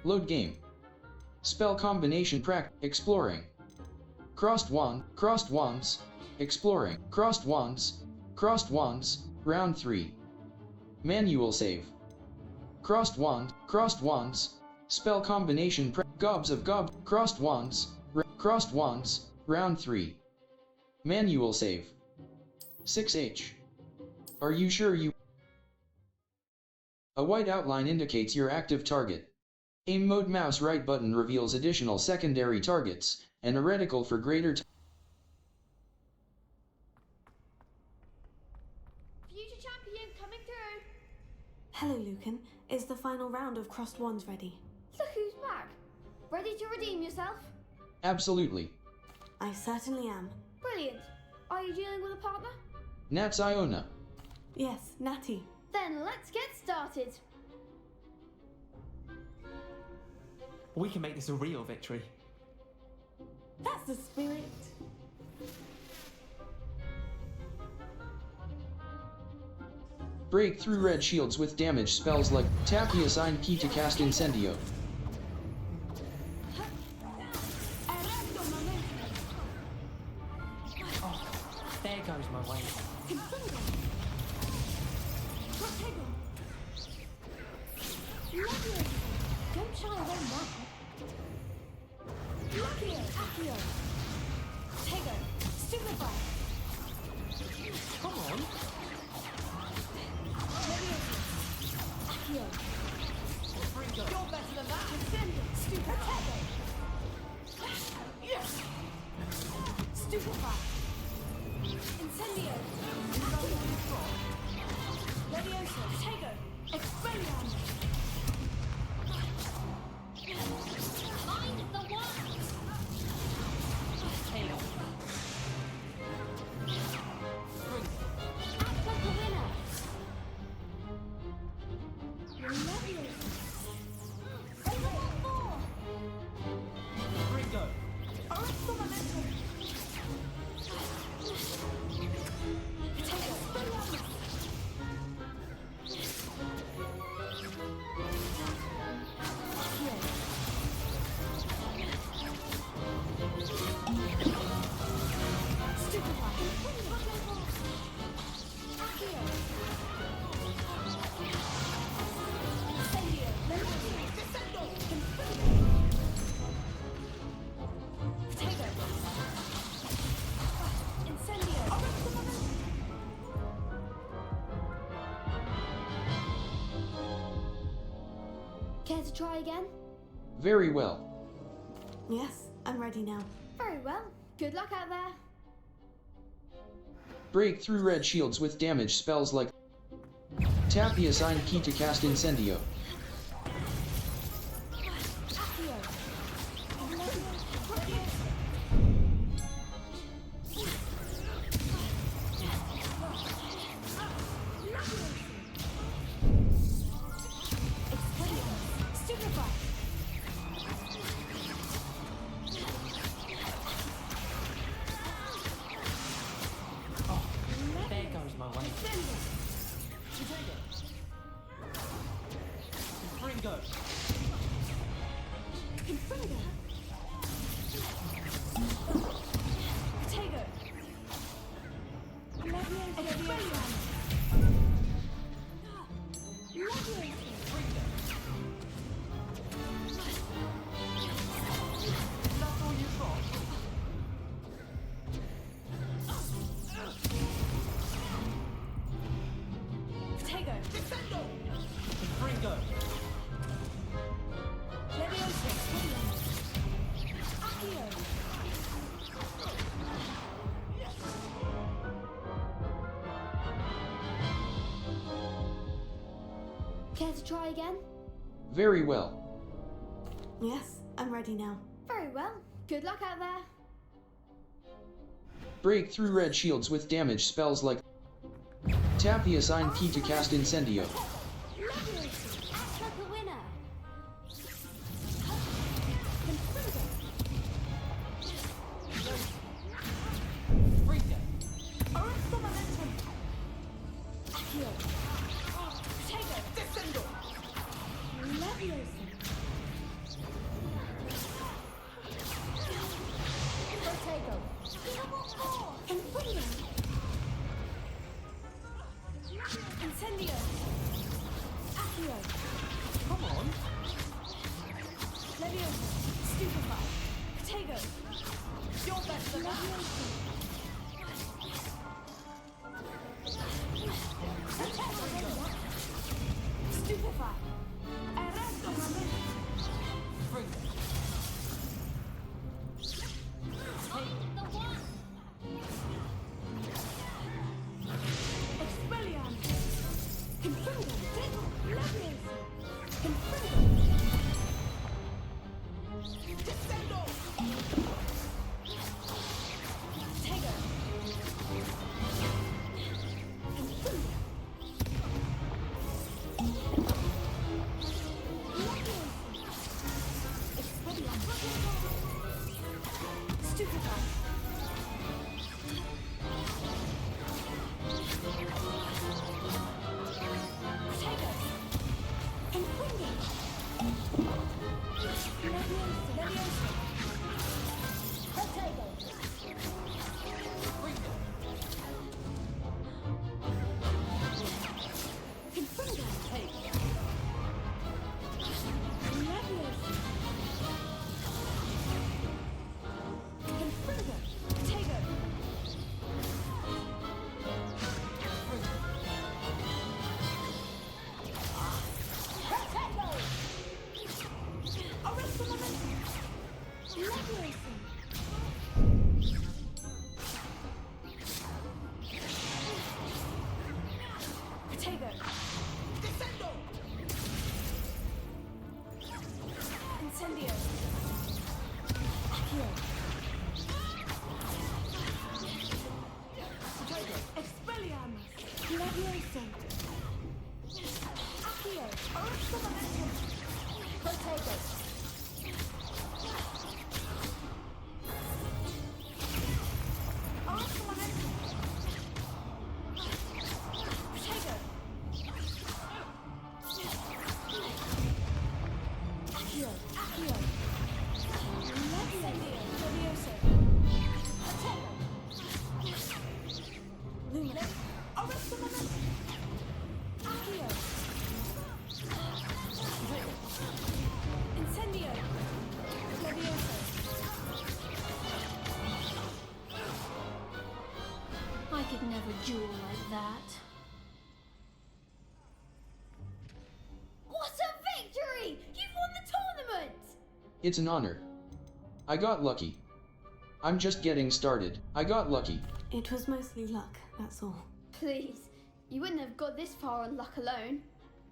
Load game. Spell combination exploring. Crossed wands, exploring. Crossed wands, round 3. Manual save. Crossed wands, spell combination gobs of crossed wands, round 3. Manual save. 6H. Are you sure you... A white outline indicates your active target. Aim mode mouse right button reveals additional secondary targets, and a reticle for greater
Future champion coming through.
Hello, Lucan. Is the final round of crossed wands ready?
Look who's back. Ready to redeem yourself?
Absolutely.
I certainly am.
Brilliant. Are you dealing with a partner?
Nats Iona.
Yes, Natty.
Then let's get started.
We can make this a real victory.
That's the spirit.
Break through red shields with damage spells like tap the assigned key to cast Incendio.
Oh, there goes my way.
Don't shy away now. Accio. Tego. Stupefy.
Come on.
Accio. You're better than that. Stupefy. Yes. Stupefy. Incendio. Leviosa. Tego. Expelliarmus.
Find the one!
Care to try again?
Very well.
Yes, I'm ready now.
Very well. Good luck out there.
Break through red shields with damage spells like... Tap the assigned key to cast Incendio.
There goes my way. Fringo. Fringo.
Care to try again?
Very well.
Yes, I'm ready now.
Very well. Good luck out there.
Break through red shields with damage spells like... Tap the assigned key to cast Incendio.
Struck a winner.
Incendio! Accio!
Come on.
Leviosa! Stupefy! Protego! You're better than that! Stupefy! Arresto Expelliarmus! Confringo! Leviosa! Confringo! Descendo! Tego! Confringo! Stupefy! Protego! Confringo! Leviosa! Protego! Confringo! Leviosa! Confringo! Protego! Protego! Arresto momentum! Leviosa! Protego! Descendo! Incendio! Accio! Protego! Expelliarmus! Leviosa! Accio! Arresto momentum! Protego! Arresto momentum! Protego! Accio! Accio! Leviosa! Protego! Lumina! Arresto momentum! Accio! Incendio! Leviosa!
I could never duel like that. What a victory! You
It's an honor. I got lucky. I'm just getting started. I got lucky.
It was mostly luck, that's all.
Please, you wouldn't have got this far on luck alone.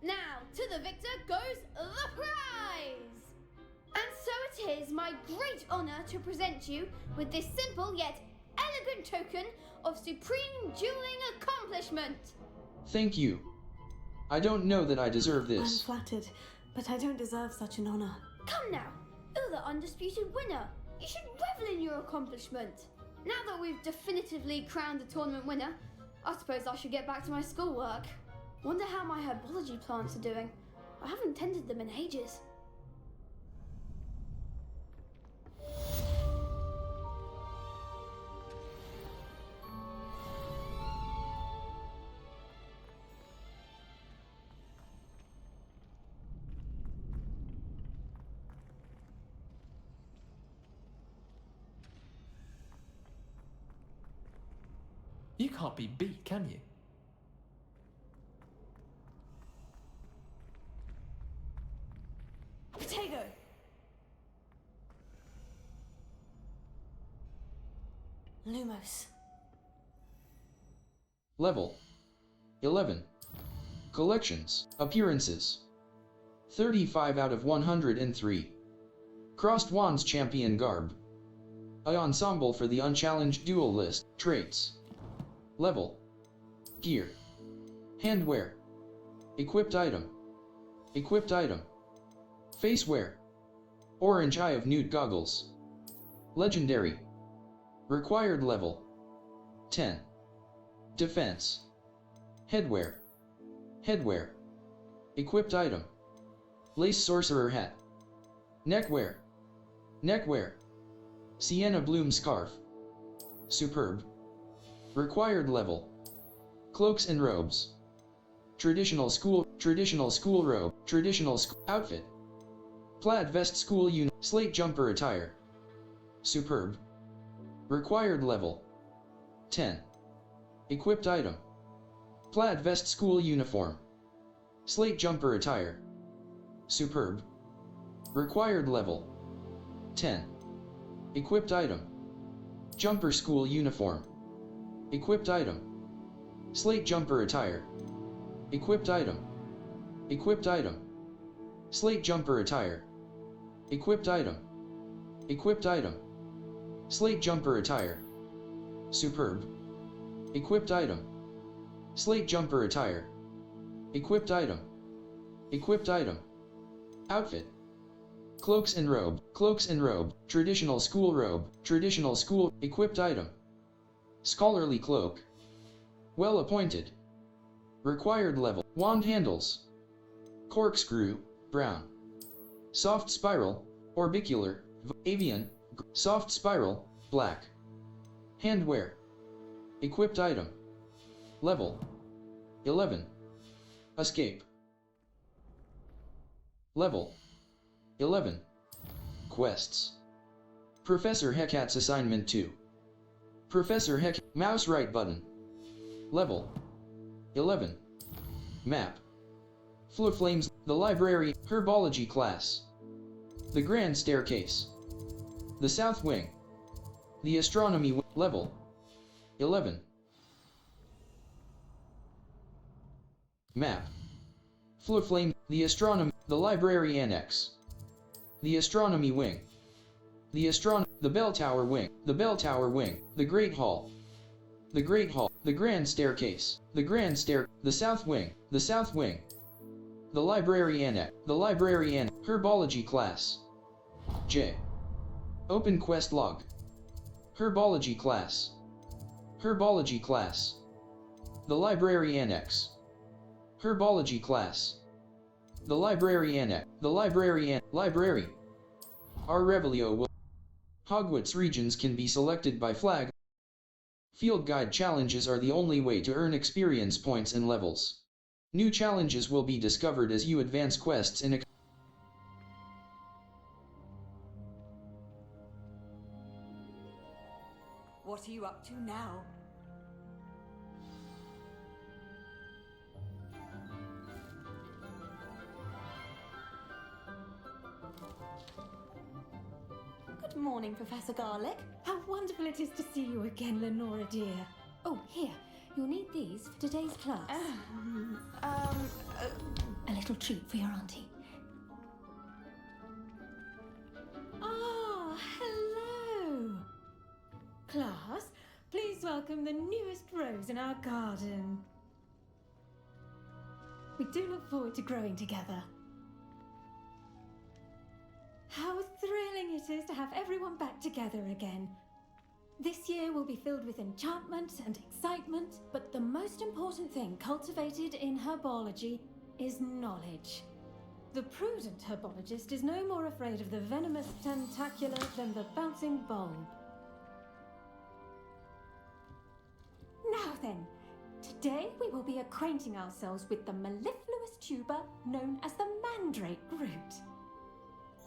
Now, to the victor goes the prize! And so it is my great honor to present you with this simple yet elegant token of supreme dueling accomplishment.
Thank you. I don't know that I deserve
I'm
this.
flattered, but I don't deserve such an honor.
Come now, you're the undisputed winner. You should revel in your accomplishment. Now that we've definitively crowned the tournament winner, I suppose I should get back to my schoolwork. Wonder how my herbology plants are doing. I haven't tended them in ages.
You can't be beat, can you?
Potato! Lumos.
Level 11. Collections. Appearances 35 out of 103. Crossed Wands Champion Garb. A ensemble for the unchallenged duel list. Traits. Level. Gear. Handwear. Equipped item. Equipped item. Facewear. Orange Eye of Newt Goggles. Legendary. Required level 10. Defense. Headwear. Headwear. Equipped item. Lace Sorcerer Hat. Neckwear. Neckwear. Sienna Bloom Scarf. Superb. Required level. Cloaks and robes. Traditional school robe, traditional outfit. Plaid vest school slate jumper attire. Superb. Required level 10. Equipped item. Plaid vest school uniform. Slate jumper attire. Superb. Required level 10. Equipped item. Jumper school uniform. Equipped item. Slate jumper attire. Equipped item. Equipped item. Slate jumper attire. Equipped item. Equipped item. Slate jumper attire. Superb. Equipped item. Slate jumper attire. Equipped item. Equipped item. Outfit. Cloaks and robe. Cloaks and robe. Traditional school robe. Traditional school. Equipped item. Scholarly cloak. Well appointed. Required level. Wand handles. Corkscrew, brown. Soft spiral, orbicular, avian, soft spiral, black. Handwear. Equipped item. Level 11. Escape. Level 11. Quests. Professor Hecat's Assignment 2. Professor Hecat. Mouse right button. Level 11. Map. Flames. The library. Herbology class. The Grand Staircase. The South Wing. The Astronomy Wing. Level 11. Map. Flame. The Astronomy. The Library Annex. The Astronomy Wing. The Bell Tower Wing. The Bell Tower Wing. The Great Hall. The Great Hall. The Grand Staircase. The Grand Stair. The South Wing. The South Wing. The Library Annex. The Library Annex. Herbology class. J. Open quest log. Herbology class. Herbology class. The Library Annex. Herbology class. The Library Annex. The Library Library. Our Revelio will. Hogwarts regions can be selected by flag. Field guide challenges are the only way to earn experience points and levels. New challenges will be discovered as you advance quests in a.
What are you up to now?
Good morning, Professor Garlic.
How wonderful it is to see you again, Lenora dear. Oh, here, you'll need these for today's class. A little treat for your auntie. Ah, hello! Class, please welcome the newest rose in our garden. We do look forward to growing together. How thrilling it is to have everyone back together again. This year will be filled with enchantment and excitement, but the most important thing cultivated in herbology is knowledge. The prudent herbologist is no more afraid of the venomous tentacular than the bouncing bulb. Now then, today we will be acquainting ourselves with the mellifluous tuber known as the mandrake root.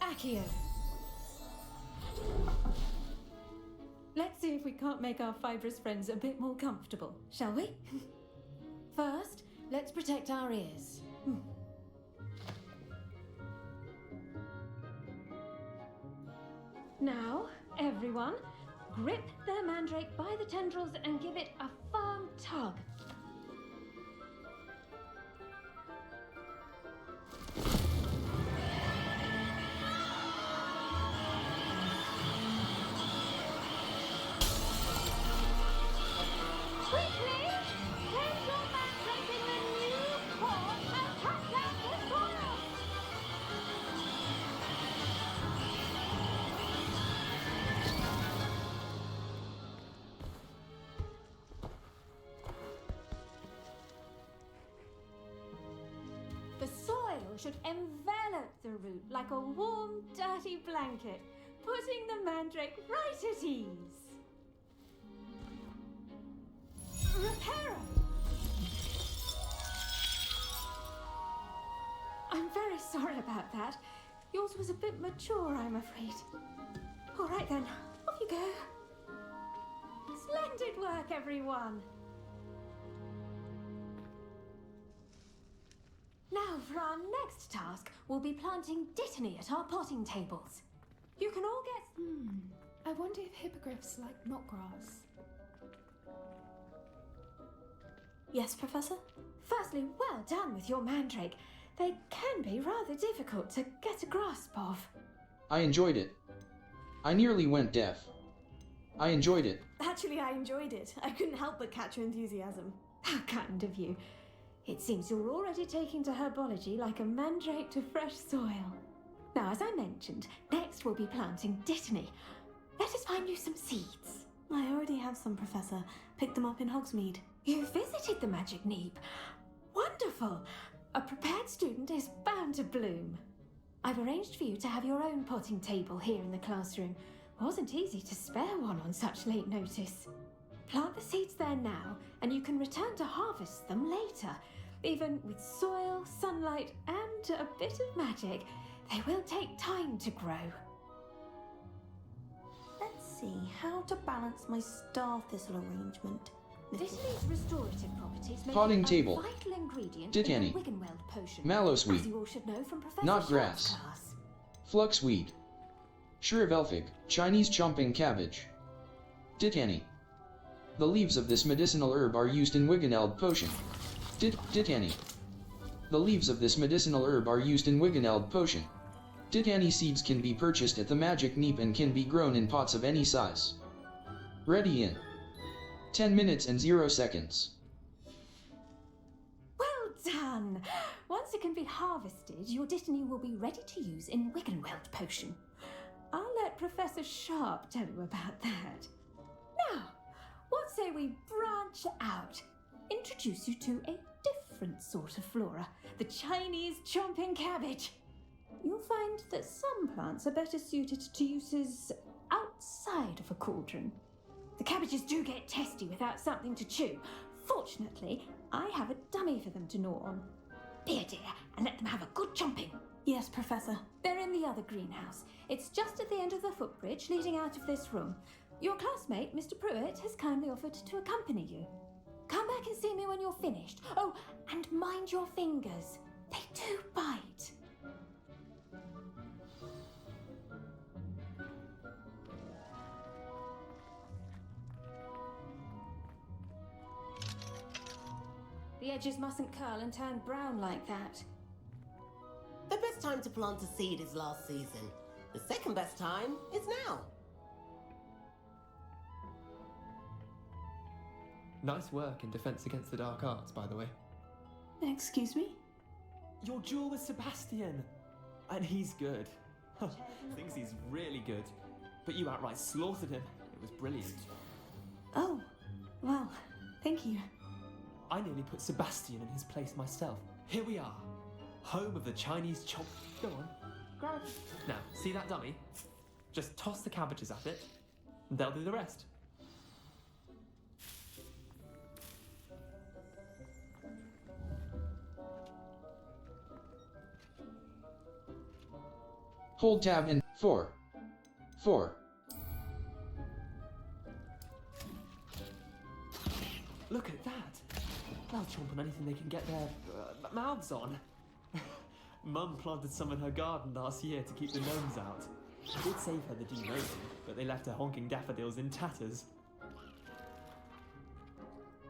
Accio. Let's see if we can't make our fibrous friends a bit more comfortable, shall we? First, let's protect our ears. Now, everyone, grip their mandrake by the tendrils and give it a firm tug. Should envelop the root like a warm, dirty blanket, putting the mandrake right at ease. Reparo! I'm very sorry about that. Yours was a bit mature, I'm afraid. All right then, off you go. Splendid work, everyone. Now, for our next task, we'll be planting dittany at our potting tables. You can all get...
I wonder if hippogriffs like knotgrass.
Yes, Professor?
Firstly, well done with your mandrake. They can be rather difficult to get a grasp of.
I enjoyed it. I nearly went deaf. I enjoyed it.
Actually, I enjoyed it. I couldn't help but catch your enthusiasm.
How kind of you. It seems you're already taking to herbology like a mandrake to fresh soil. Now, as I mentioned, next we'll be planting dittany. Let us find you some seeds.
I already have some, Professor. Picked them up in Hogsmeade.
You visited the Magic Neep. Wonderful! A prepared student is bound to bloom. I've arranged for you to have your own potting table here in the classroom. Wasn't easy to spare one on such late notice. Plant the seeds there now, and you can return to harvest them later. Even with soil, sunlight, and a bit of magic, they will take time to grow.
Let's see, how to balance my star thistle arrangement.
Dittany's restorative properties make
Potting
it a
table.
vital ingredient
Dittany.
in the Wiggenweld potion.
Mallowsweet.
As you all should know from Professor
Not
Sharp's
grass.
class.
Fluxweed. Shrivelfig, Chinese chomping cabbage. Dittany. The leaves of this medicinal herb are used in Wiggenweld potion. Dittany. The leaves of this medicinal herb are used in Wiggenweld potion. Dittany seeds can be purchased at the Magic Neep and can be grown in pots of any size. Ready in 10 minutes and 0 seconds.
Well done! Once it can be harvested, your dittany will be ready to use in Wiggenweld potion. I'll let Professor Sharp tell you about that. Now, what say we branch out? Introduce you to a different sort of flora, the Chinese chomping cabbage. You'll find that some plants are better suited to uses outside of a cauldron. The cabbages do get testy without something to chew. Fortunately, I have a dummy for them to gnaw on. Here, dear, and let them have a good chomping.
Yes, Professor.
They're in the other greenhouse. It's just at the end of the footbridge leading out of this room. Your classmate, Mr. Pruitt, has kindly offered to accompany you. Come back and see me when you're finished. Oh, and mind your fingers. They do bite. the edges mustn't curl and turn brown like that.
The best time to plant a seed is last season. The second best time is now.
Nice work in Defense Against the Dark Arts, by the way.
Excuse me?
Your duel with Sebastian! And he's good. Thinks he's really good. But you outright slaughtered him. It was brilliant.
Oh, well, thank you.
I nearly put Sebastian in his place myself. Here we are. Home of the Chinese chop. Go on. Grab it. Now, see that dummy? Just toss the cabbages at it. And they'll do the rest.
Hold tab in 4.
Look at that. They'll chomp on anything they can get their mouths on. Mum planted some in her garden last year to keep the gnomes out. It did save her the demoting, but they left her honking daffodils in tatters.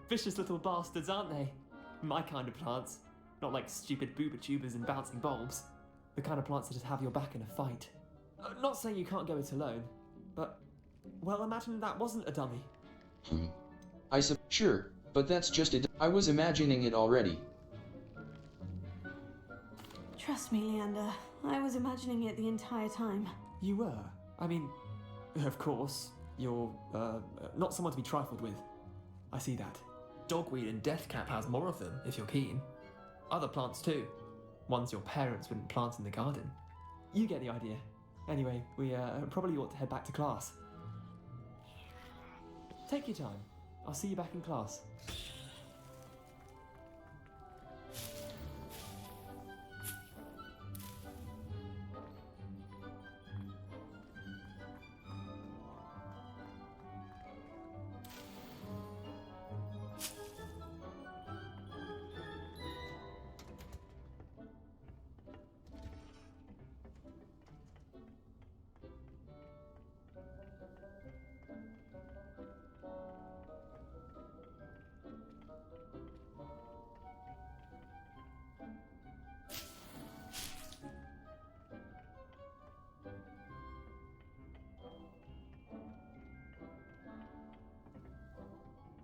Vicious little bastards, aren't they? My kind of plants. Not like stupid booba tubers and bouncing bulbs. The kind of plants that just have your back in a fight. Not saying you can't go it alone, but... well, imagine that wasn't a dummy.
Sure, but that's just it. I was imagining it already.
Trust me, Leander. I was imagining it the entire time.
You were? I mean, of course, you're, not someone to be trifled with. I see that. Dogweed and deathcap has more of them, if you're keen. Other plants too. Ones your parents wouldn't plant in the garden. You get the idea. Anyway, we probably ought to head back to class. Take your time. I'll see you back in class.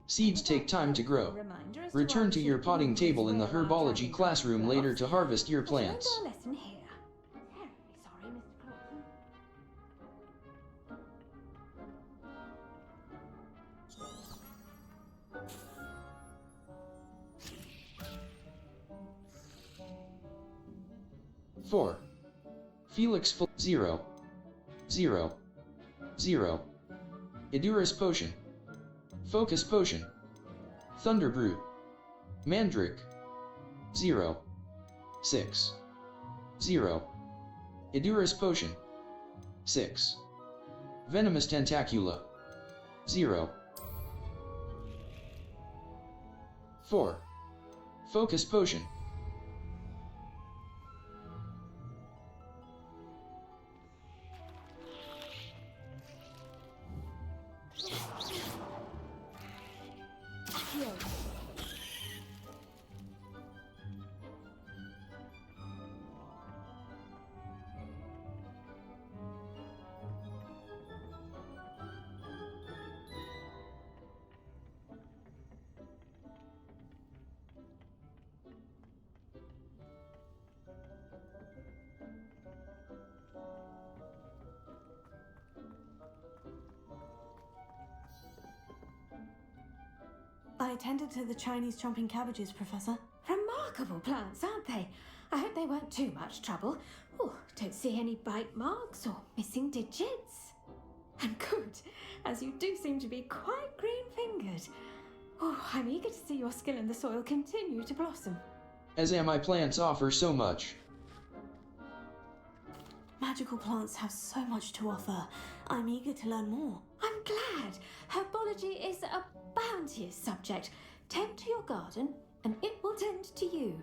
Seeds take time to grow. Return to your potting table in the herbology classroom later to harvest your plants.
Lesson here. Terribly sorry, Mr. Clarkson.
4. Felix 0. Edurus Potion. Focus Potion. Thunder Brew. Mandrake. 0. 6. Edurus Potion. 6. Venomous Tentacula. 0. 4. Focus Potion.
I attended to the Chinese chomping cabbages, Professor.
Remarkable plants, aren't they? I hope they weren't too much trouble. Oh, don't see any bite marks or missing digits. And good, as you do seem to be quite green-fingered. Oh, I'm eager to see your skill in the soil continue to blossom.
As my plants offer so much.
Magical plants have so much to offer. I'm eager to learn more.
I'm glad. Herbology is a bounteous subject. Tend to your garden, and it will tend to you.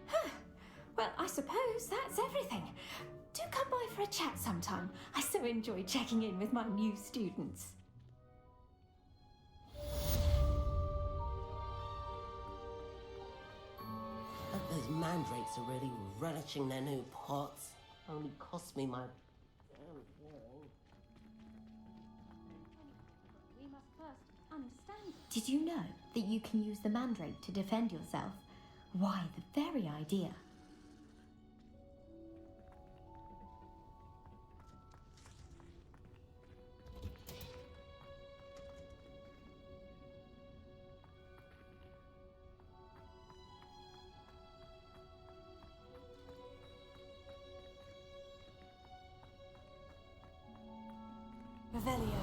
Huh. Well, I suppose that's everything. Do come by for a chat sometime. I so enjoy checking in with my new students.
mandrakes are really relishing their new pots. Only cost me my...
We must first understand. Did you know that you can use the mandrake to defend yourself? Why, the very idea.
Revelio.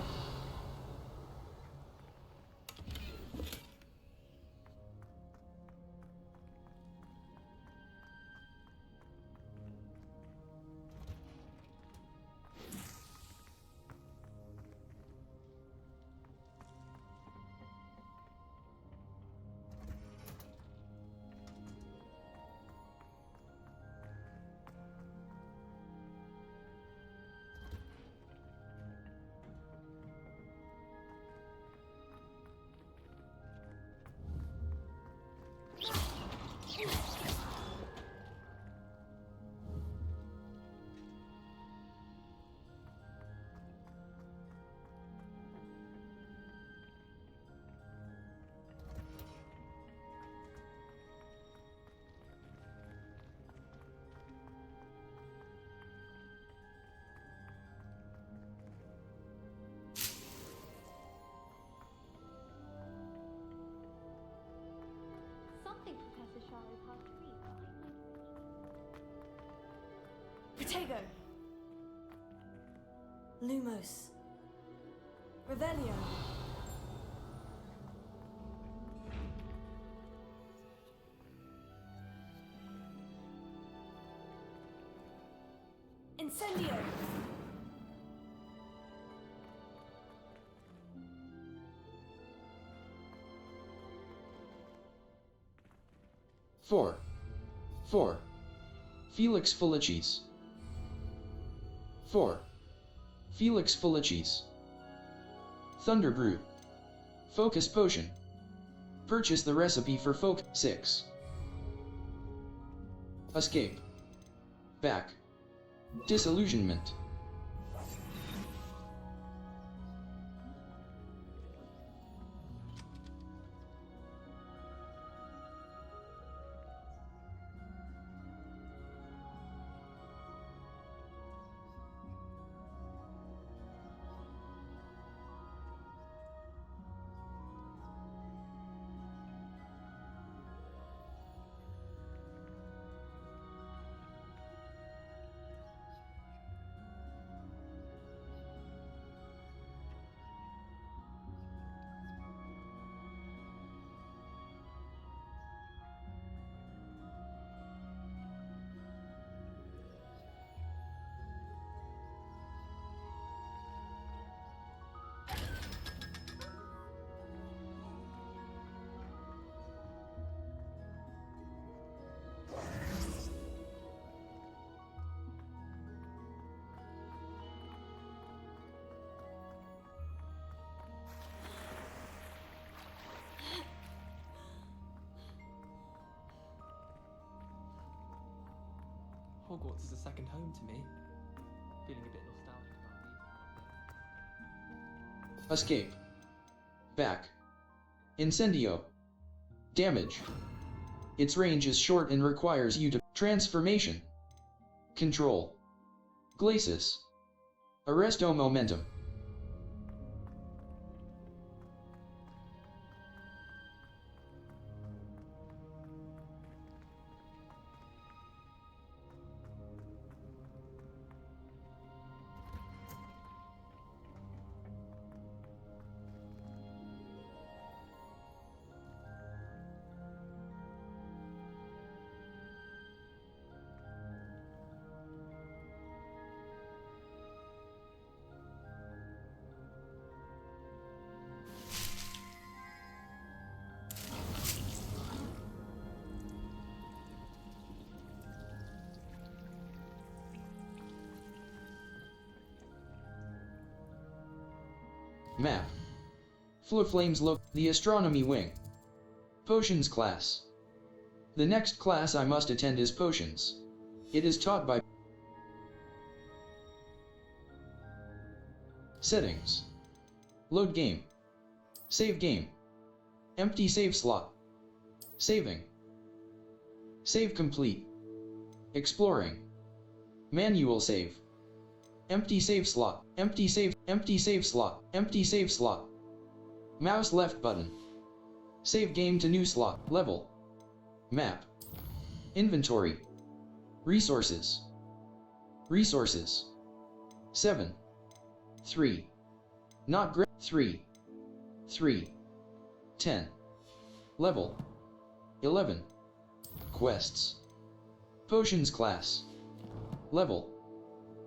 Something Professor Shah is hard to read.
Protego. Lumos. Revelio. Incendio.
Four. Felix Felicis. 4. Felix Felicis. Thunder Brew. Focus Potion. Purchase the recipe for 6. Escape. Back. Disillusionment.
Hogwarts is a second home to me. Feeling a bit nostalgic about these.
Escape. Back. Incendio. Damage. Its range is short and requires you to transformation. Control. Glacis. Arresto momentum. Map. Flames look, the astronomy wing. Potions class. The next class I must attend is Potions. It is taught by Settings. Load game. Save game. Empty save slot. Saving. Save complete. Exploring. Manual save. Empty save slot. Empty save slot. Empty save slot. Mouse left button. Save game to new slot. Level. Map. Inventory. Resources. Resources. 7. 3. Not great. 3. 3. 10. Level. 11. Quests. Potions class. Level.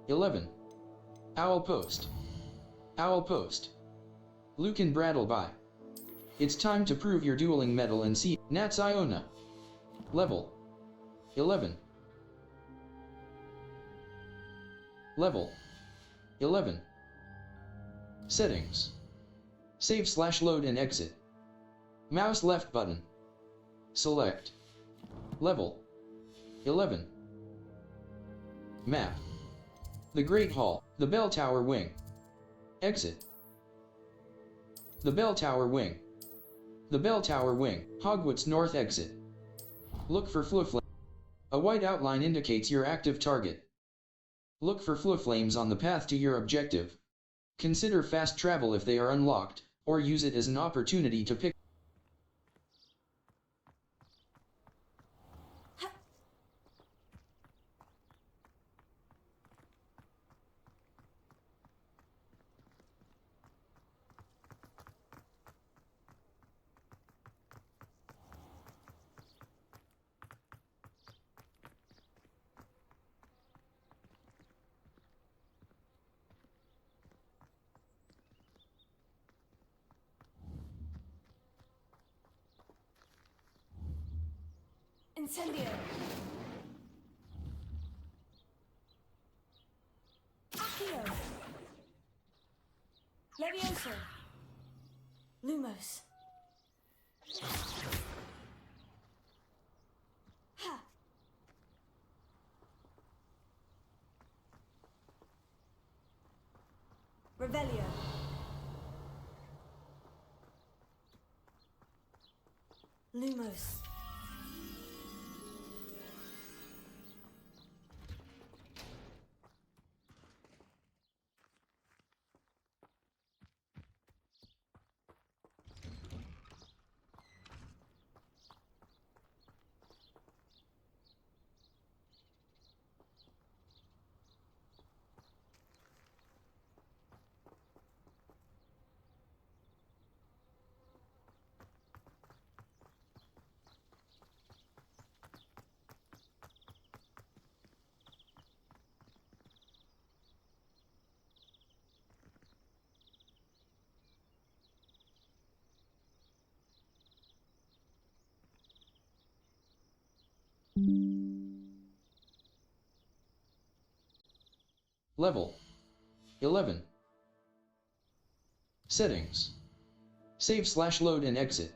11. Owl Post. Owl Post. Lucan Brattleby. It's time to prove your dueling mettle and see. Nats Iona. Level. 11. Level. 11. Settings. Save/load and exit. Mouse left button. Select. Level. 11. Map. The Great Hall. The Bell Tower Wing. Exit. The Bell Tower Wing. The Bell Tower Wing. Hogwarts North exit. Look for Fluflame. A white outline indicates your active target. Look for Fluflames on the path to your objective. Consider fast travel if they are unlocked, or use it as an opportunity to pick.
Incendio. Accio. Levioso. Lumos. Ha. Revelio. Lumos.
Level. 11. Settings. Save/load and exit.